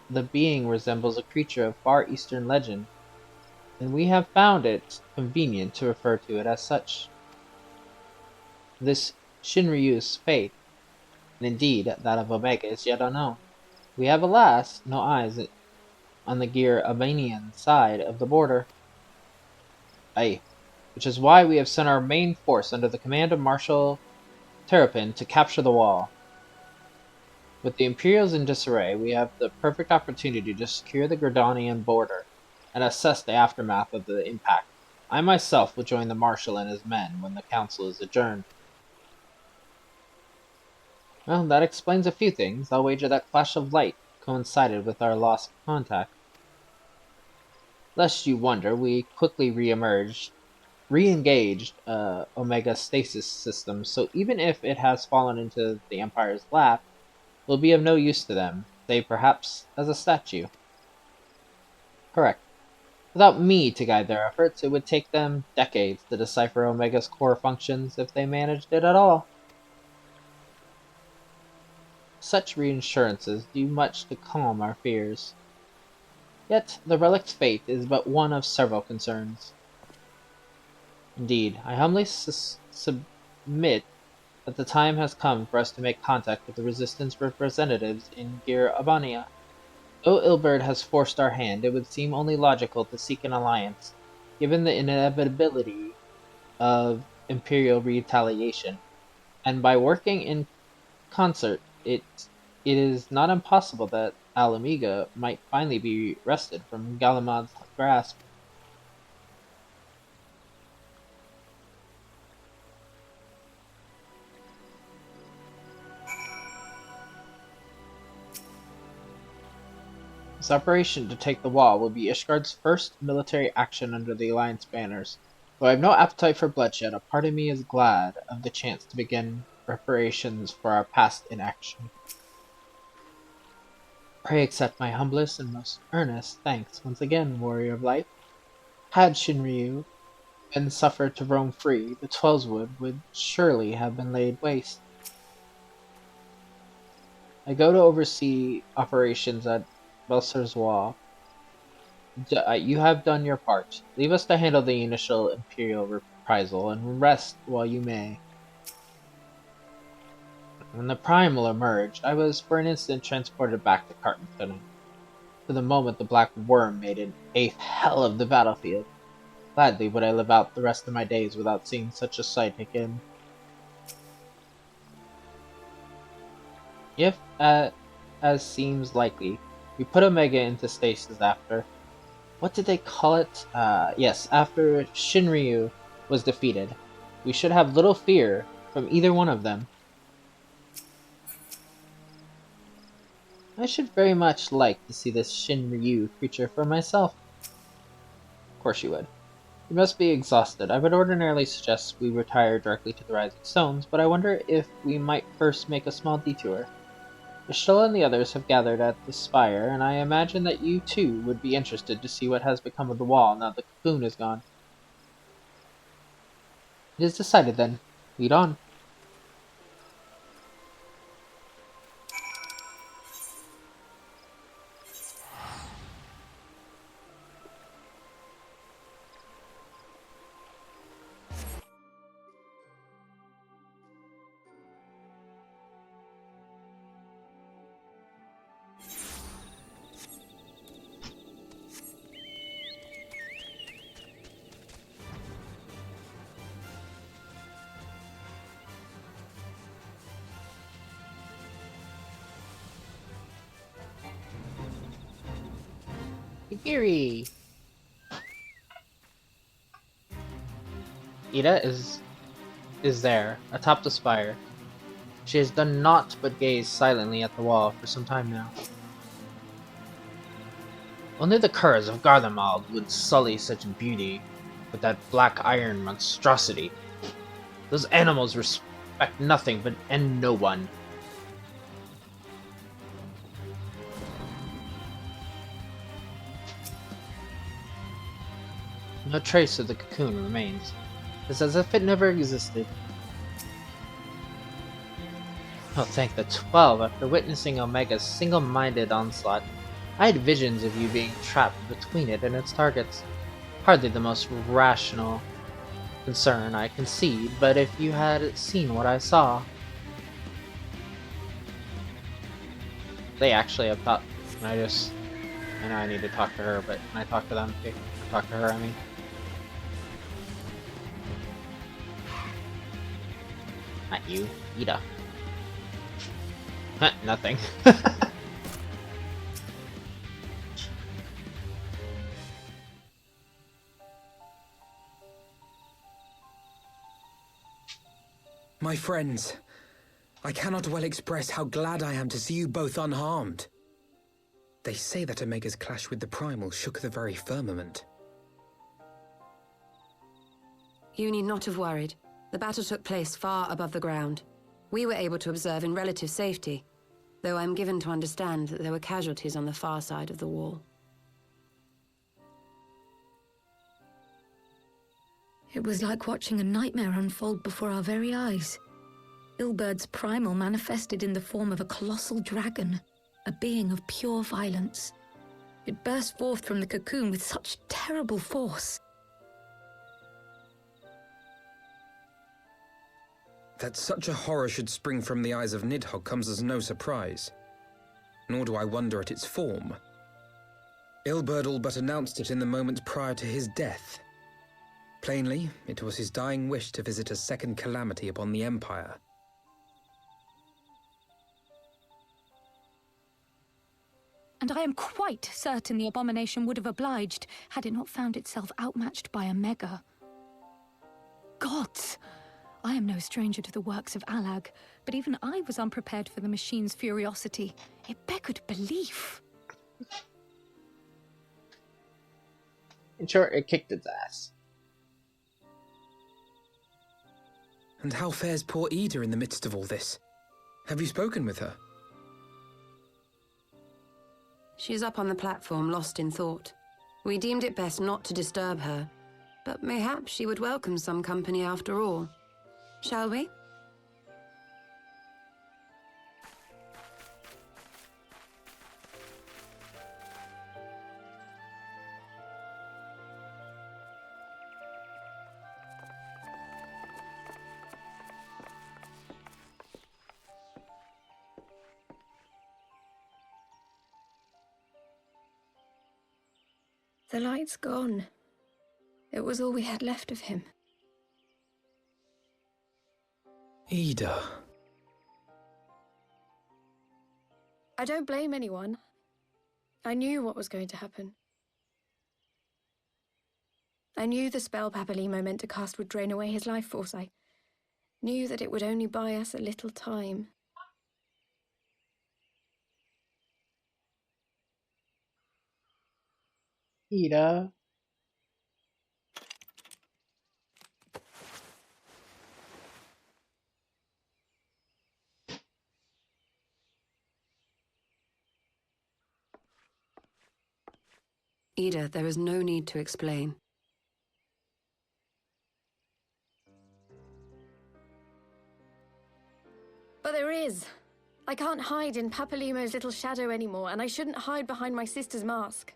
the being resembles a creature of Far Eastern legend, and we have found it convenient to refer to it as such. This Shinryu's fate, and indeed that of Omega, is yet unknown. We have, alas, no eyes on the Gir Abanian side of the border. Aye, which is why we have sent our main force under the command of Marshal Terrapin to capture the wall. With the Imperials in disarray, we have the perfect opportunity to secure the Gridanian border and assess the aftermath of the impact. I myself will join the Marshal and his men when the council is adjourned. Well, that explains a few things. I'll wager that flash of light coincided with our loss of contact. Lest you wonder, we quickly re-engaged Omega's stasis system, so even if it has fallen into the Empire's lap, will be of no use to them, save perhaps as a statue. Correct. Without me to guide their efforts, it would take them decades to decipher Omega's core functions if they managed it at all. Such reassurances do much to calm our fears. Yet the relic's fate is but one of several concerns. Indeed, I humbly submit that the time has come for us to make contact with the Resistance representatives in Gir Abania. Though Ilberd has forced our hand, it would seem only logical to seek an alliance, given the inevitability of Imperial retaliation, and by working in concert, it is not impossible that Alamiga might finally be wrested from Galamad's grasp. This operation to take the wall will be Ishgard's first military action under the Alliance banners. Though I have no appetite for bloodshed, a part of me is glad of the chance to begin reparations for our past inaction. Pray accept my humblest and most earnest thanks once again, warrior of light. Had Shinryu been suffered to roam free, the Twellswood would surely have been laid waste. I go to oversee operations at Belser's Wall. You have done your part. Leave us to handle the initial Imperial reprisal, and rest while you may. When the Primal emerged, I was for an instant transported back to Cartington. For the moment the Black Worm made an eighth hell of the battlefield. Gladly would I live out the rest of my days without seeing such a sight again. If, as seems likely, we put Omega into stasis after, What did they call it? Yes, after Shinryu was defeated. We should have little fear from either one of them. I should very much like to see this Shinryu creature for myself. Of course you would. You must be exhausted. I would ordinarily suggest we retire directly to the Rising Stones, but I wonder if we might first make a small detour. Michelle and the others have gathered at the spire, and I imagine that you too would be interested to see what has become of the wall now the cocoon is gone. It is decided then. Lead on. Yugiri! Ida is there, atop the spire. She has done naught but gaze silently at the wall for some time now. Only the curs of Garlemald would sully such beauty with that black iron monstrosity. Those animals respect nothing but and no one. No trace of the cocoon remains. It's as if it never existed. Oh, thank the 12! After witnessing Omega's single-minded onslaught, I had visions of you being trapped between it and its targets. Hardly the most rational concern, I concede, but if you had seen what I saw... They actually have thought... I know I need to talk to her, but can I talk to them too? Talk to her, I mean. Not you, Ida. Nothing. My friends, I cannot well express how glad I am to see you both unharmed. They say that Omega's clash with the Primal shook the very firmament. You need not have worried. The battle took place far above the ground. We were able to observe in relative safety, though I'm given to understand that there were casualties on the far side of the wall. It was like watching a nightmare unfold before our very eyes. Ilbird's primal manifested in the form of a colossal dragon, a being of pure violence. It burst forth from the cocoon with such terrible force. That such a horror should spring from the eyes of Nidhogg comes as no surprise. Nor do I wonder at its form. Ilberd all but announced it in the moments prior to his death. Plainly, it was his dying wish to visit a second calamity upon the Empire. And I am quite certain the abomination would have obliged had it not found itself outmatched by Omega. Gods! I am no stranger to the works of Alag, but even I was unprepared for the machine's furiosity. It beggared belief. In short, it kicked its ass. And how fares poor Ida in the midst of all this? Have you spoken with her? She's up on the platform, lost in thought. We deemed it best not to disturb her, but mayhaps she would welcome some company after all. Shall we? The light's gone. It was all we had left of him. Ida. I don't blame anyone. I knew what was going to happen. I knew the spell Papalimo meant to cast would drain away his life force. I knew that it would only buy us a little time. Ida. Ida, there is no need to explain. But there is. I can't hide in Papalimo's little shadow anymore, and I shouldn't hide behind my sister's mask.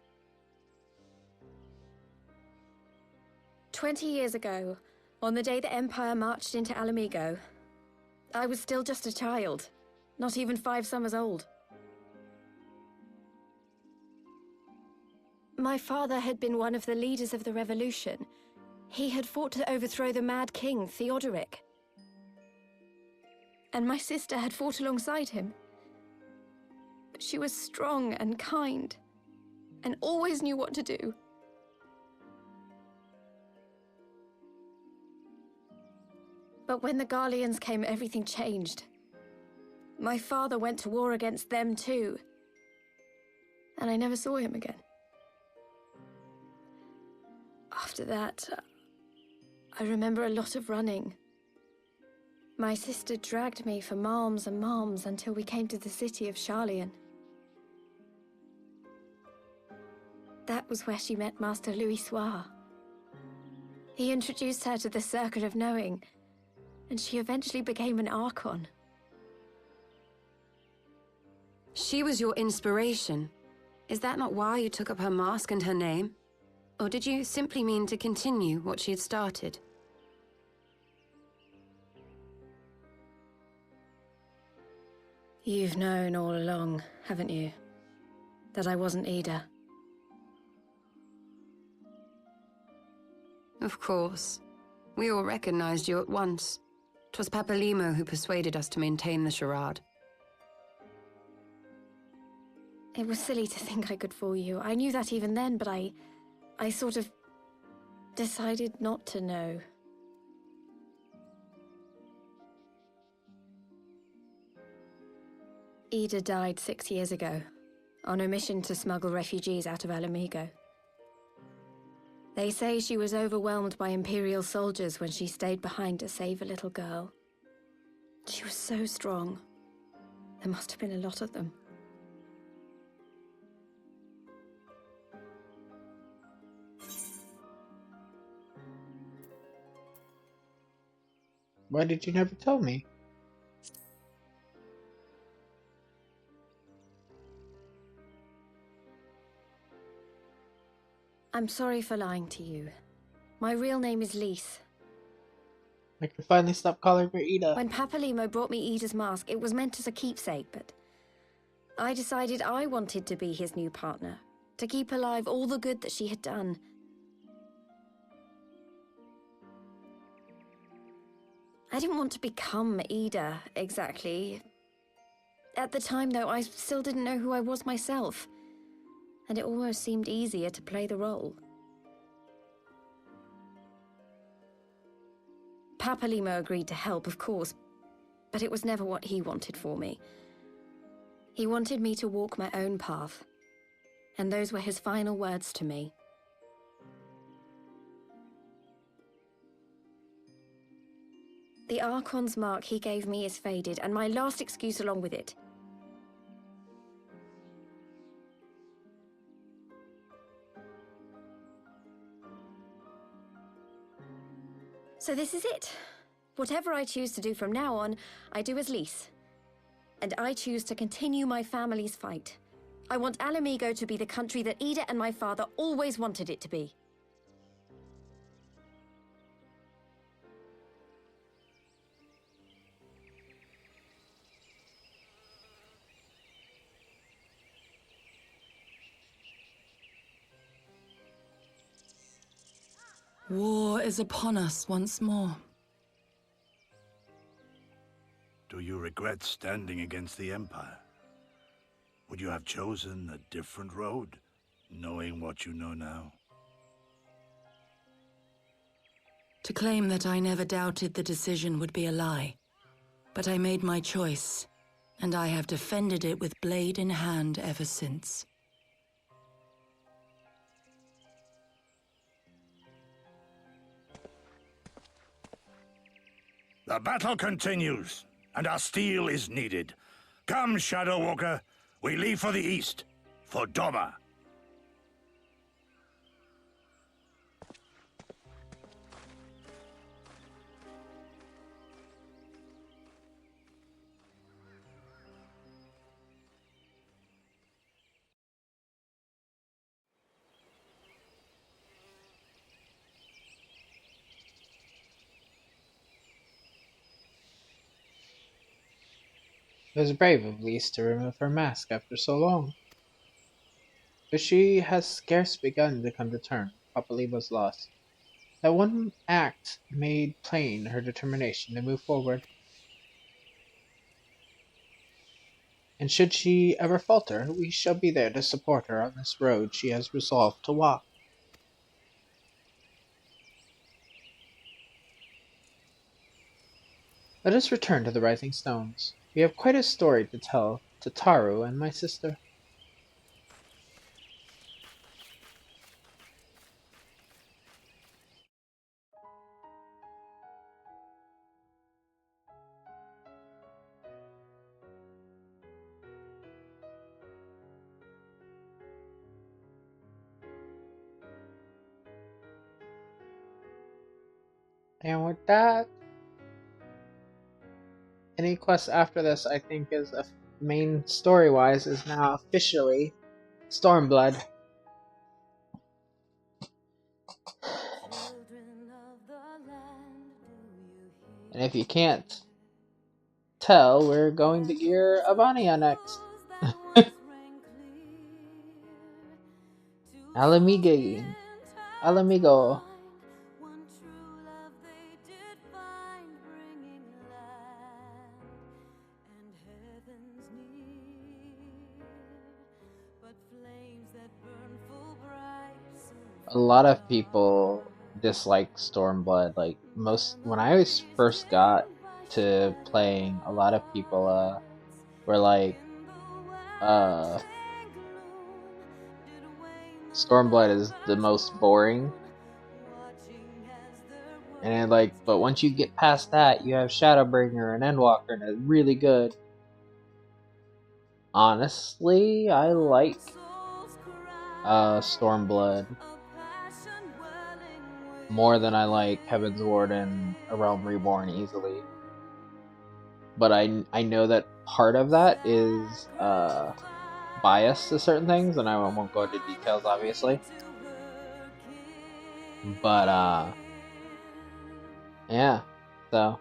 20 years ago, on the day the Empire marched into Alamigo, I was still just a child, not even 5 summers old. My father had been one of the leaders of the revolution. He had fought to overthrow the Mad King, Theodoric. And my sister had fought alongside him. But she was strong and kind, and always knew what to do. But when the Garleans came, everything changed. My father went to war against them too, and I never saw him again. After that, I remember a lot of running. My sister dragged me for malms and malms until we came to the city of Charlian. That was where she met Master Louis Soir. He introduced her to the Circle of Knowing, and she eventually became an Archon. She was your inspiration. Is that not why you took up her mask and her name? Or did you simply mean to continue what she had started? You've known all along, haven't you? That I wasn't Ida. Of course. We all recognized you at once. 'Twas Papalimo who persuaded us to maintain the charade. It was silly to think I could fool you. I knew that even then, but I sort of decided not to know. Ida died 6 years ago, on a mission to smuggle refugees out of Alamigo. They say she was overwhelmed by Imperial soldiers when she stayed behind to save a little girl. She was so strong. There must have been a lot of them. Why did you never tell me? I'm sorry for lying to you. My real name is Lise. I can finally stop calling her Ida. When Papalimo brought me Ida's mask, it was meant as a keepsake, but I decided I wanted to be his new partner, to keep alive all the good that she had done. I didn't want to become Ida, exactly. At the time, though, I still didn't know who I was myself, and it almost seemed easier to play the role. Papalimo agreed to help, of course, but it was never what he wanted for me. He wanted me to walk my own path, and those were his final words to me. The Archon's mark he gave me is faded, and my last excuse along with it. So this is it. Whatever I choose to do from now on, I do as Lise. And I choose to continue my family's fight. I want Alamigo to be the country that Ida and my father always wanted it to be. War is upon us once more. Do you regret standing against the Empire? Would you have chosen a different road, knowing what you know now? To claim that I never doubted the decision would be a lie. But I made my choice, and I have defended it with blade in hand ever since. The battle continues, and our steel is needed. Come, Shadow Walker, we leave for the east, for Doma. It was brave of Lise to remove her mask after so long. But she has scarce begun to come to terms. What belief was lost. That one act made plain her determination to move forward. And should she ever falter, we shall be there to support her on this road she has resolved to walk. Let us return to the Rising Stones. We have quite a story to tell to Taru and my sister. And with that, any quest after this, I think, is main story-wise, is now officially Stormblood. And if you can't tell, we're going to gear Avania next. Alamigo. A lot of people dislike Stormblood. Like when I first got to playing, a lot of people were like, Stormblood is the most boring. And but once you get past that, you have Shadowbringer and Endwalker, and it's really good. Honestly, I like Stormblood more than I like Heaven's Ward and A Realm Reborn easily. But I know that part of that is bias to certain things, and I won't go into details, obviously. But yeah, so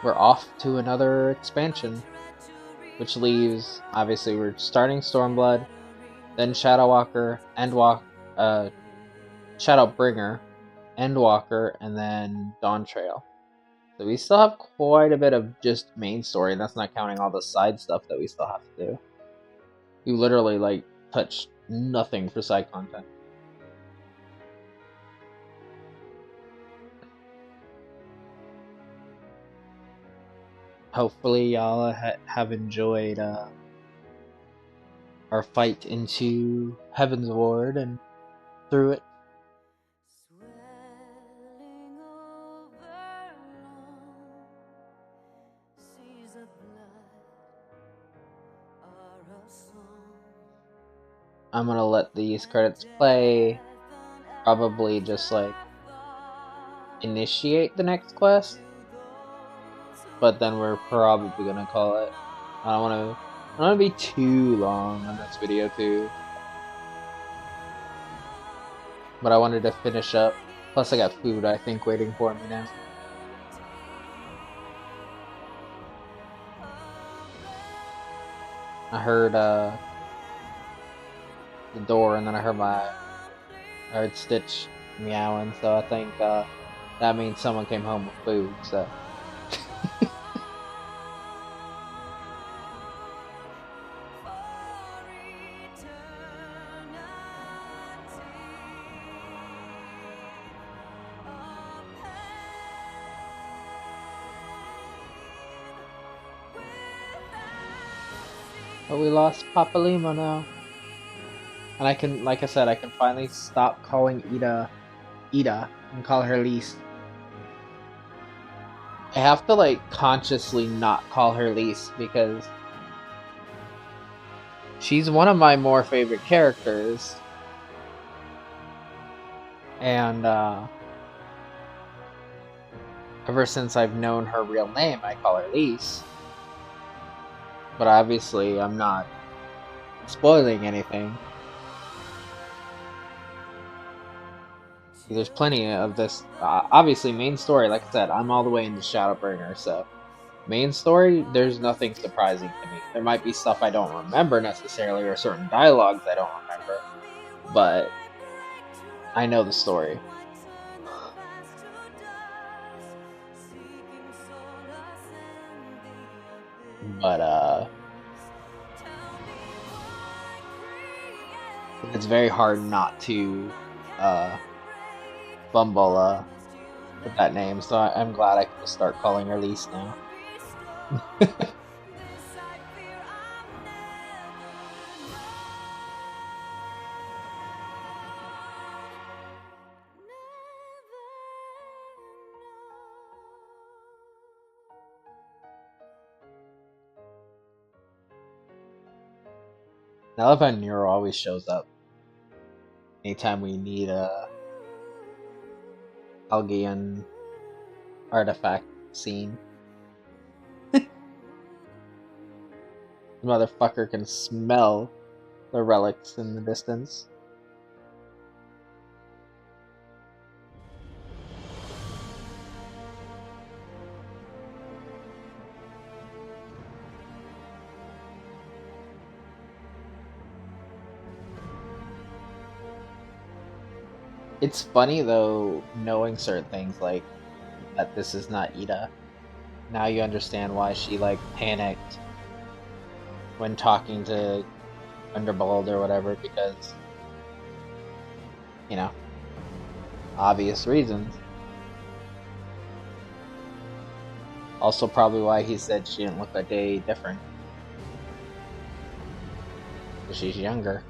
we're off to another expansion, which leaves, obviously, we're starting Stormblood, then Shadowwalker, Shadowbringer, Endwalker, and then Dawntrail. So we still have quite a bit of just main story, and that's not counting all the side stuff that we still have to do. We literally, touch nothing for side content. Hopefully y'all have enjoyed our fight into Heaven's Ward and through it. I'm gonna let these credits play, probably just initiate the next quest, but then we're probably gonna call it. I don't wanna be too long on this video too, but I wanted to finish up. Plus I got food, I think, waiting for me now. I heard the door, and then I heard Stitch meowing, so I think that means someone came home with food, so. But we lost Papa Lima now. And I can, like I said, I can finally stop calling Ida and call her Lise. I have to, like, consciously not call her Lise because she's one of my more favorite characters. And, ever since I've known her real name, I call her Lise. But obviously, I'm not spoiling anything. There's plenty of this. Obviously, main story, like I said, I'm all the way into Shadowbringer, so main story, there's nothing surprising to me. There might be stuff I don't remember necessarily, or certain dialogues I don't remember, but I know the story. But it's very hard not to fumble with that name, so I'm glad I can just start calling her Lise now. I love how Nero always shows up anytime we need a Algian artifact scene. The motherfucker can smell the relics in the distance. It's funny though, knowing certain things like that this is not Ida. Now you understand why she like panicked when talking to Underbold or whatever, because, you know, obvious reasons. Also probably why he said she didn't look a day different. Because she's younger.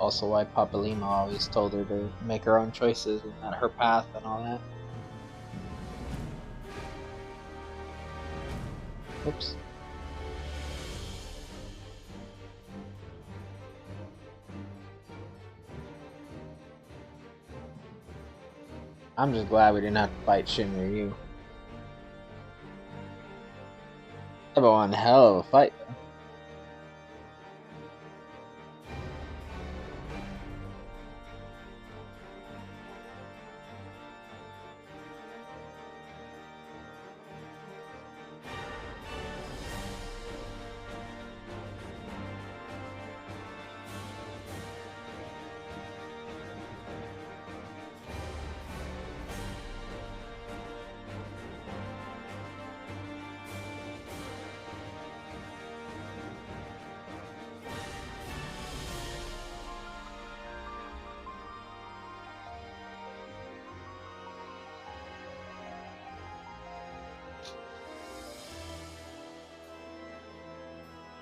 Also why Papa Lima always told her to make her own choices and not her path and all that. Oops. I'm just glad we didn't have to fight Shinryu. That was one hell of a fight though.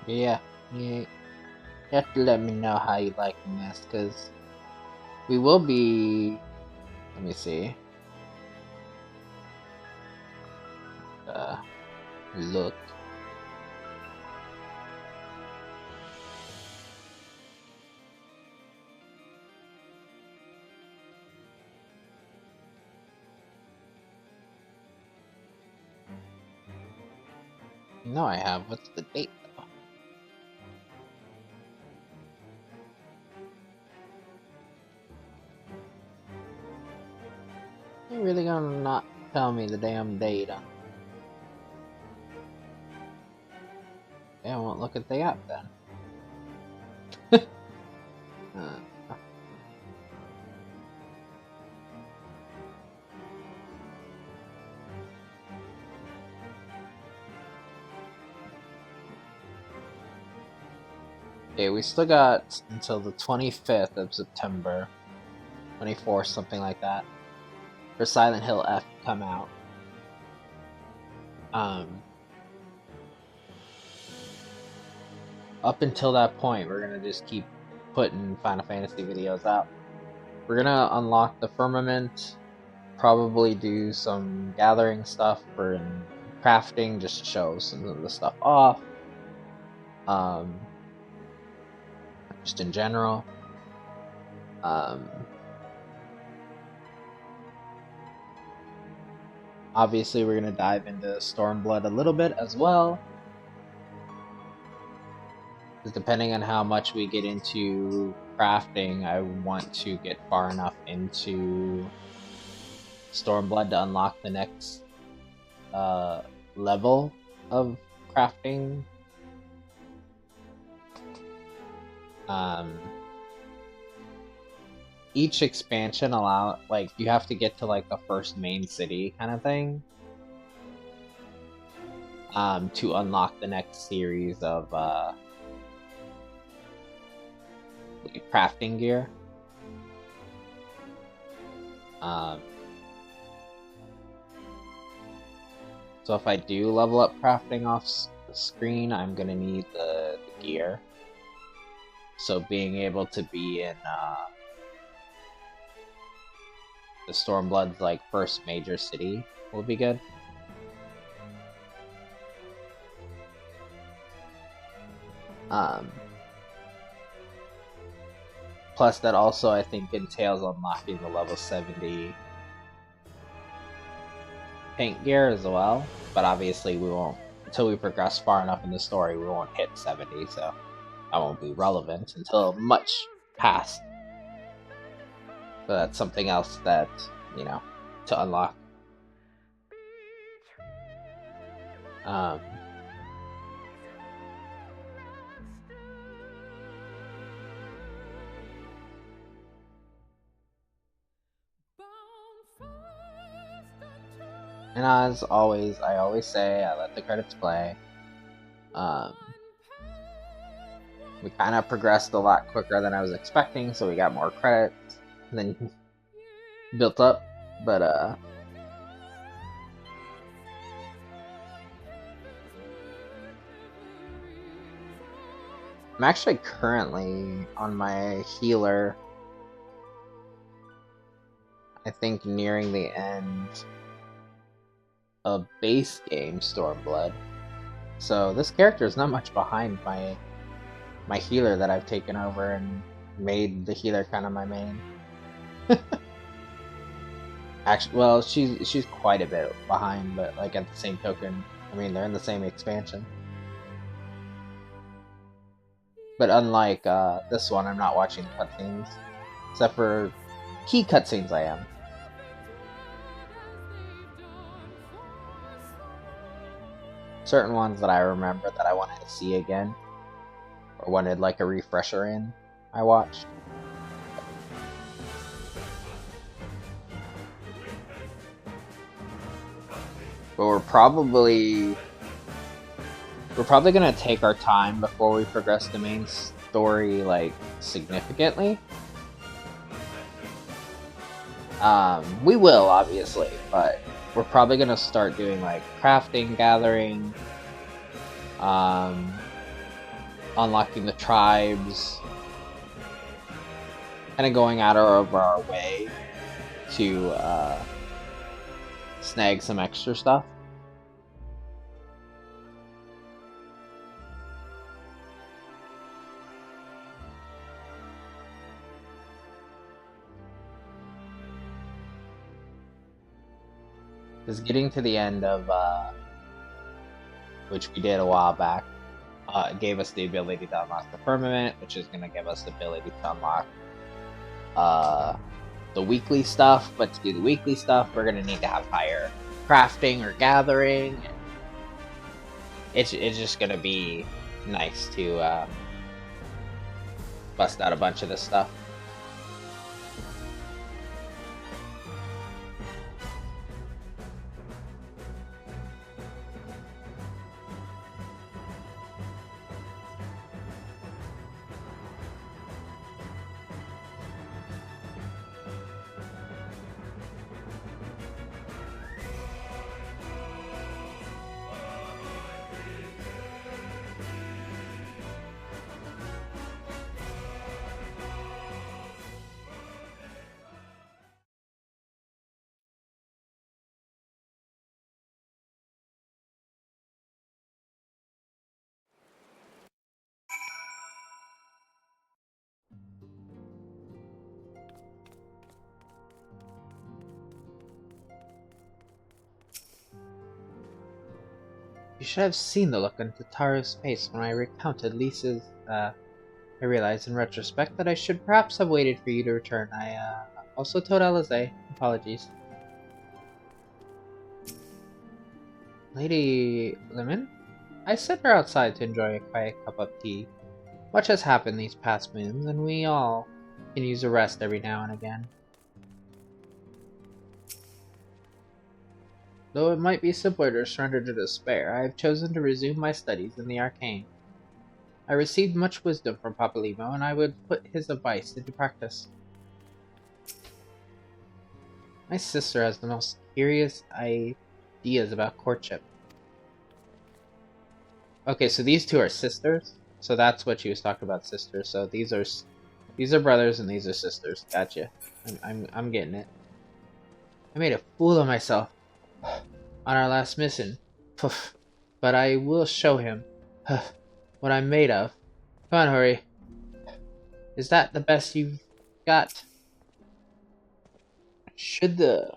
Yeah, you have to let me know how you like this, because we will be, let me see, look. No, I have. What's the date though? You really gonna not tell me the damn date? I won't look at the app then. Okay, we still got until the 25th of September. 24th, something like that. For Silent Hill F to come out. Up until that point, we're gonna just keep putting Final Fantasy videos out. We're gonna unlock the Firmament, probably do some gathering stuff for crafting, just to show some of the stuff off. Just in general. Obviously, we're gonna dive into Stormblood a little bit as well. Because depending on how much we get into crafting, I want to get far enough into Stormblood to unlock the next level of crafting. Each expansion you have to get to like the first main city kind of thing to unlock the next series of crafting gear. So if I do level up crafting off screen, I'm gonna need the gear. So being able to be in the Stormblood's like first major city will be good. Plus that also I think entails unlocking the level 70 paint gear as well, but obviously we won't, until we progress far enough in the story, we won't hit 70, so that won't be relevant until much past. So that's something else that, you know, to unlock. And as always, I always say, I let the credits play. We kind of progressed a lot quicker than I was expecting, so we got more credits than built up, but I'm actually currently on my healer, I think nearing the end of base game Stormblood. So this character is not much behind my healer that I've taken over and made the healer kind of my main. Actually, well, she's quite a bit behind, but like at the same token, I mean they're in the same expansion. But unlike this one, I'm not watching cutscenes, except for key cutscenes. I am. Certain ones that I remember that I wanted to see again, or wanted like a refresher in, I watched. But we're probably gonna take our time before we progress the main story like significantly. We will obviously, but we're probably gonna start doing like crafting, gathering, unlocking the tribes, kind of going out of our way to snag some extra stuff. Because getting to the end of, which we did a while back, gave us the ability to unlock the Firmament, which is going to give us the ability to unlock the weekly stuff. But to do the weekly stuff, we're going to need to have higher crafting or gathering. It's just going to be nice to bust out a bunch of this stuff. You should have seen the look on Tataru's face when I recounted Lisa's, I realized in retrospect that I should perhaps have waited for you to return. I, also told Alize. Apologies. Lady Lemon? I sent her outside to enjoy a quiet cup of tea. Much has happened these past moons, and we all can use a rest every now and again. Though it might be simpler to surrender to despair, I have chosen to resume my studies in the arcane. I received much wisdom from Papalimo, and I would put his advice into practice. My sister has the most curious ideas about courtship. Okay, so these two are sisters? So that's what she was talking about, sisters. So these are brothers and these are sisters. Gotcha. I'm getting it. I made a fool of myself on our last mission. Poof. But I will show him what I'm made of. Come on, hurry. Is that the best you've got? Should the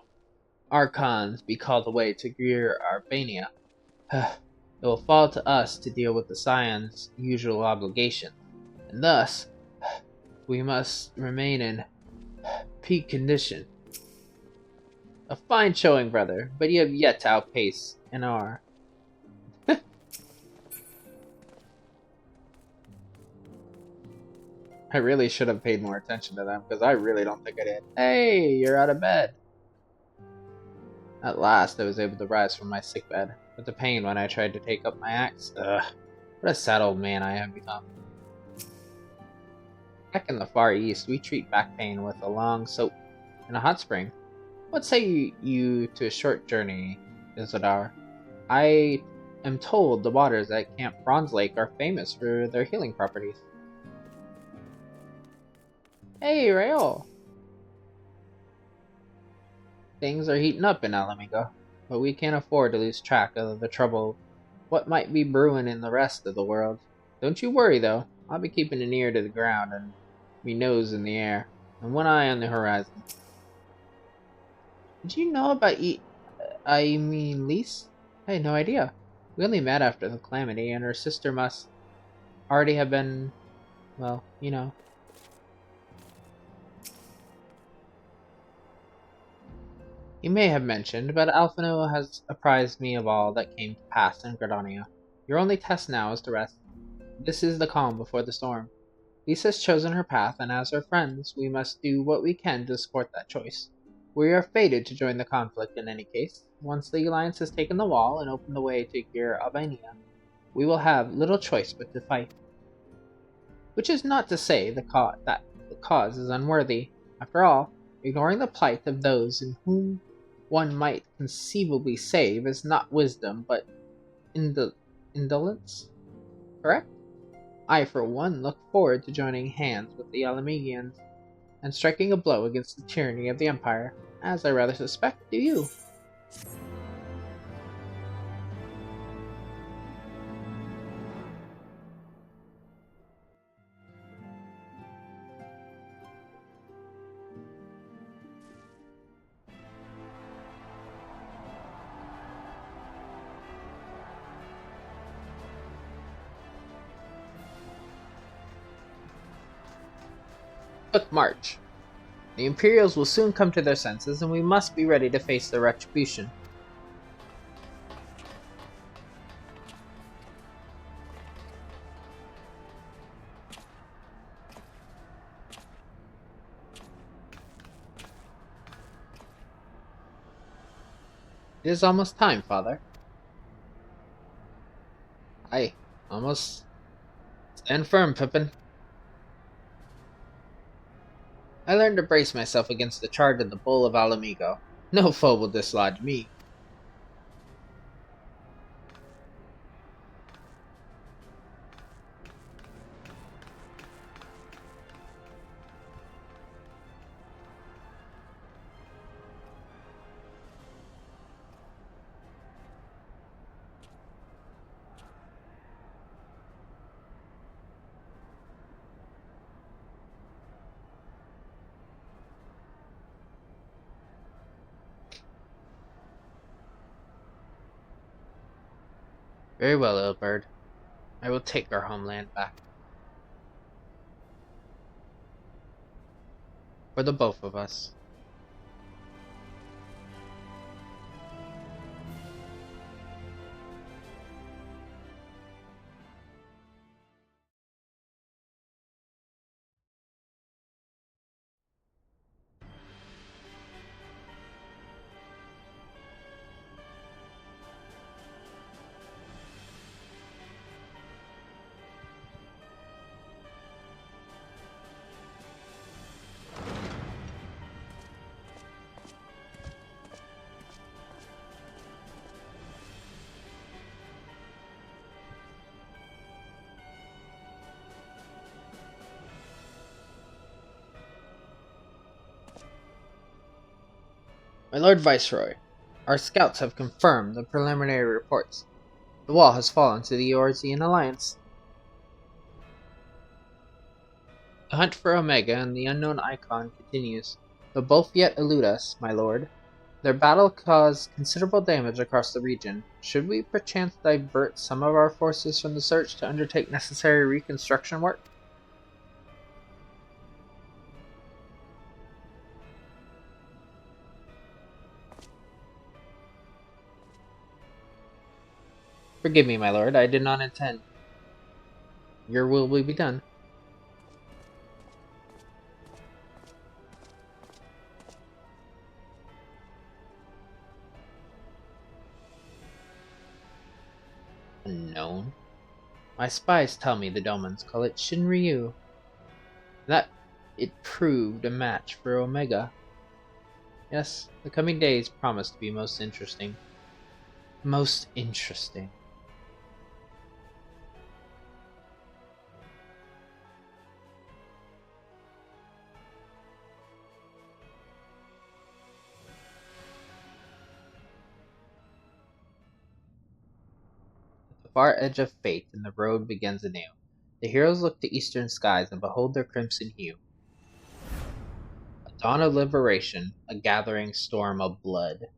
Archons be called away to Greer Arbania, it will fall to us to deal with the Scion's usual obligation, and thus we must remain in peak condition. A fine showing, brother, but you have yet to outpace an R. I really should have paid more attention to them, because I really don't think I did. Hey, you're out of bed. At last, I was able to rise from my sickbed, but the pain when I tried to take up my axe. Ugh, what a sad old man I have become. Back in the Far East, we treat back pain with a long soap and a hot spring. What say you to a short journey, Isidar? I am told the waters at Camp Bronze Lake are famous for their healing properties. Hey, Rael! Things are heating up in Alamigo, but we can't afford to lose track of the trouble what might be brewing in the rest of the world. Don't you worry, though. I'll be keeping an ear to the ground and me nose in the air, and one eye on the horizon. Did you know about Lise? I had no idea. We only met after the calamity, and her sister must already have been, well, you know. You may have mentioned, but Alphino has apprised me of all that came to pass in Gridania. Your only test now is to rest. This is the calm before the storm. Lisa has chosen her path, and as her friends, we must do what we can to support that choice. We are fated to join the conflict in any case. Once the Alliance has taken the wall and opened the way to Gir Albania, we will have little choice but to fight. Which is not to say that the cause is unworthy. After all, ignoring the plight of those in whom one might conceivably save is not wisdom, but indolence? Correct? I, for one, look forward to joining hands with the Alamigians and striking a blow against the tyranny of the Empire, as I rather suspect do you. Quick march. The Imperials will soon come to their senses, and we must be ready to face their retribution. It is almost time, Father. Aye, almost. Stand firm, Pippin. I learned to brace myself against the charge of the Bull of Alamigo. No foe will dislodge me. Very well, little bird. I will take our homeland back. For the both of us. My Lord Viceroy, our scouts have confirmed the preliminary reports. The wall has fallen to the Eorzean Alliance. The hunt for Omega and the unknown Icon continues, though both yet elude us, my lord. Their battle caused considerable damage across the region. Should we perchance divert some of our forces from the search to undertake necessary reconstruction work? Forgive me, my lord, I did not intend. Your will be done. Unknown? My spies tell me the Domans call it Shinryu. That it proved a match for Omega. Yes, the coming days promise to be most interesting. Most interesting. Far edge of fate, and the road begins anew. The heroes look to eastern skies and behold their crimson hue. A dawn of liberation, a gathering storm of blood.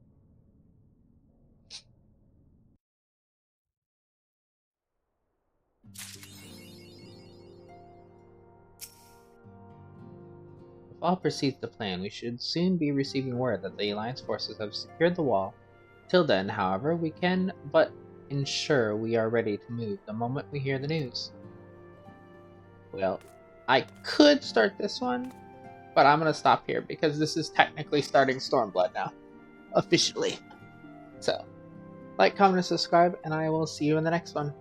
If all proceeds to plan, we should soon be receiving word that the Alliance forces have secured the wall. Till then, however, we can but ensure we are ready to move the moment we hear the news. Well, I could start this one, but I'm going to stop here because this is technically starting Stormblood now. Officially. So, like, comment, and subscribe, and I will see you in the next one.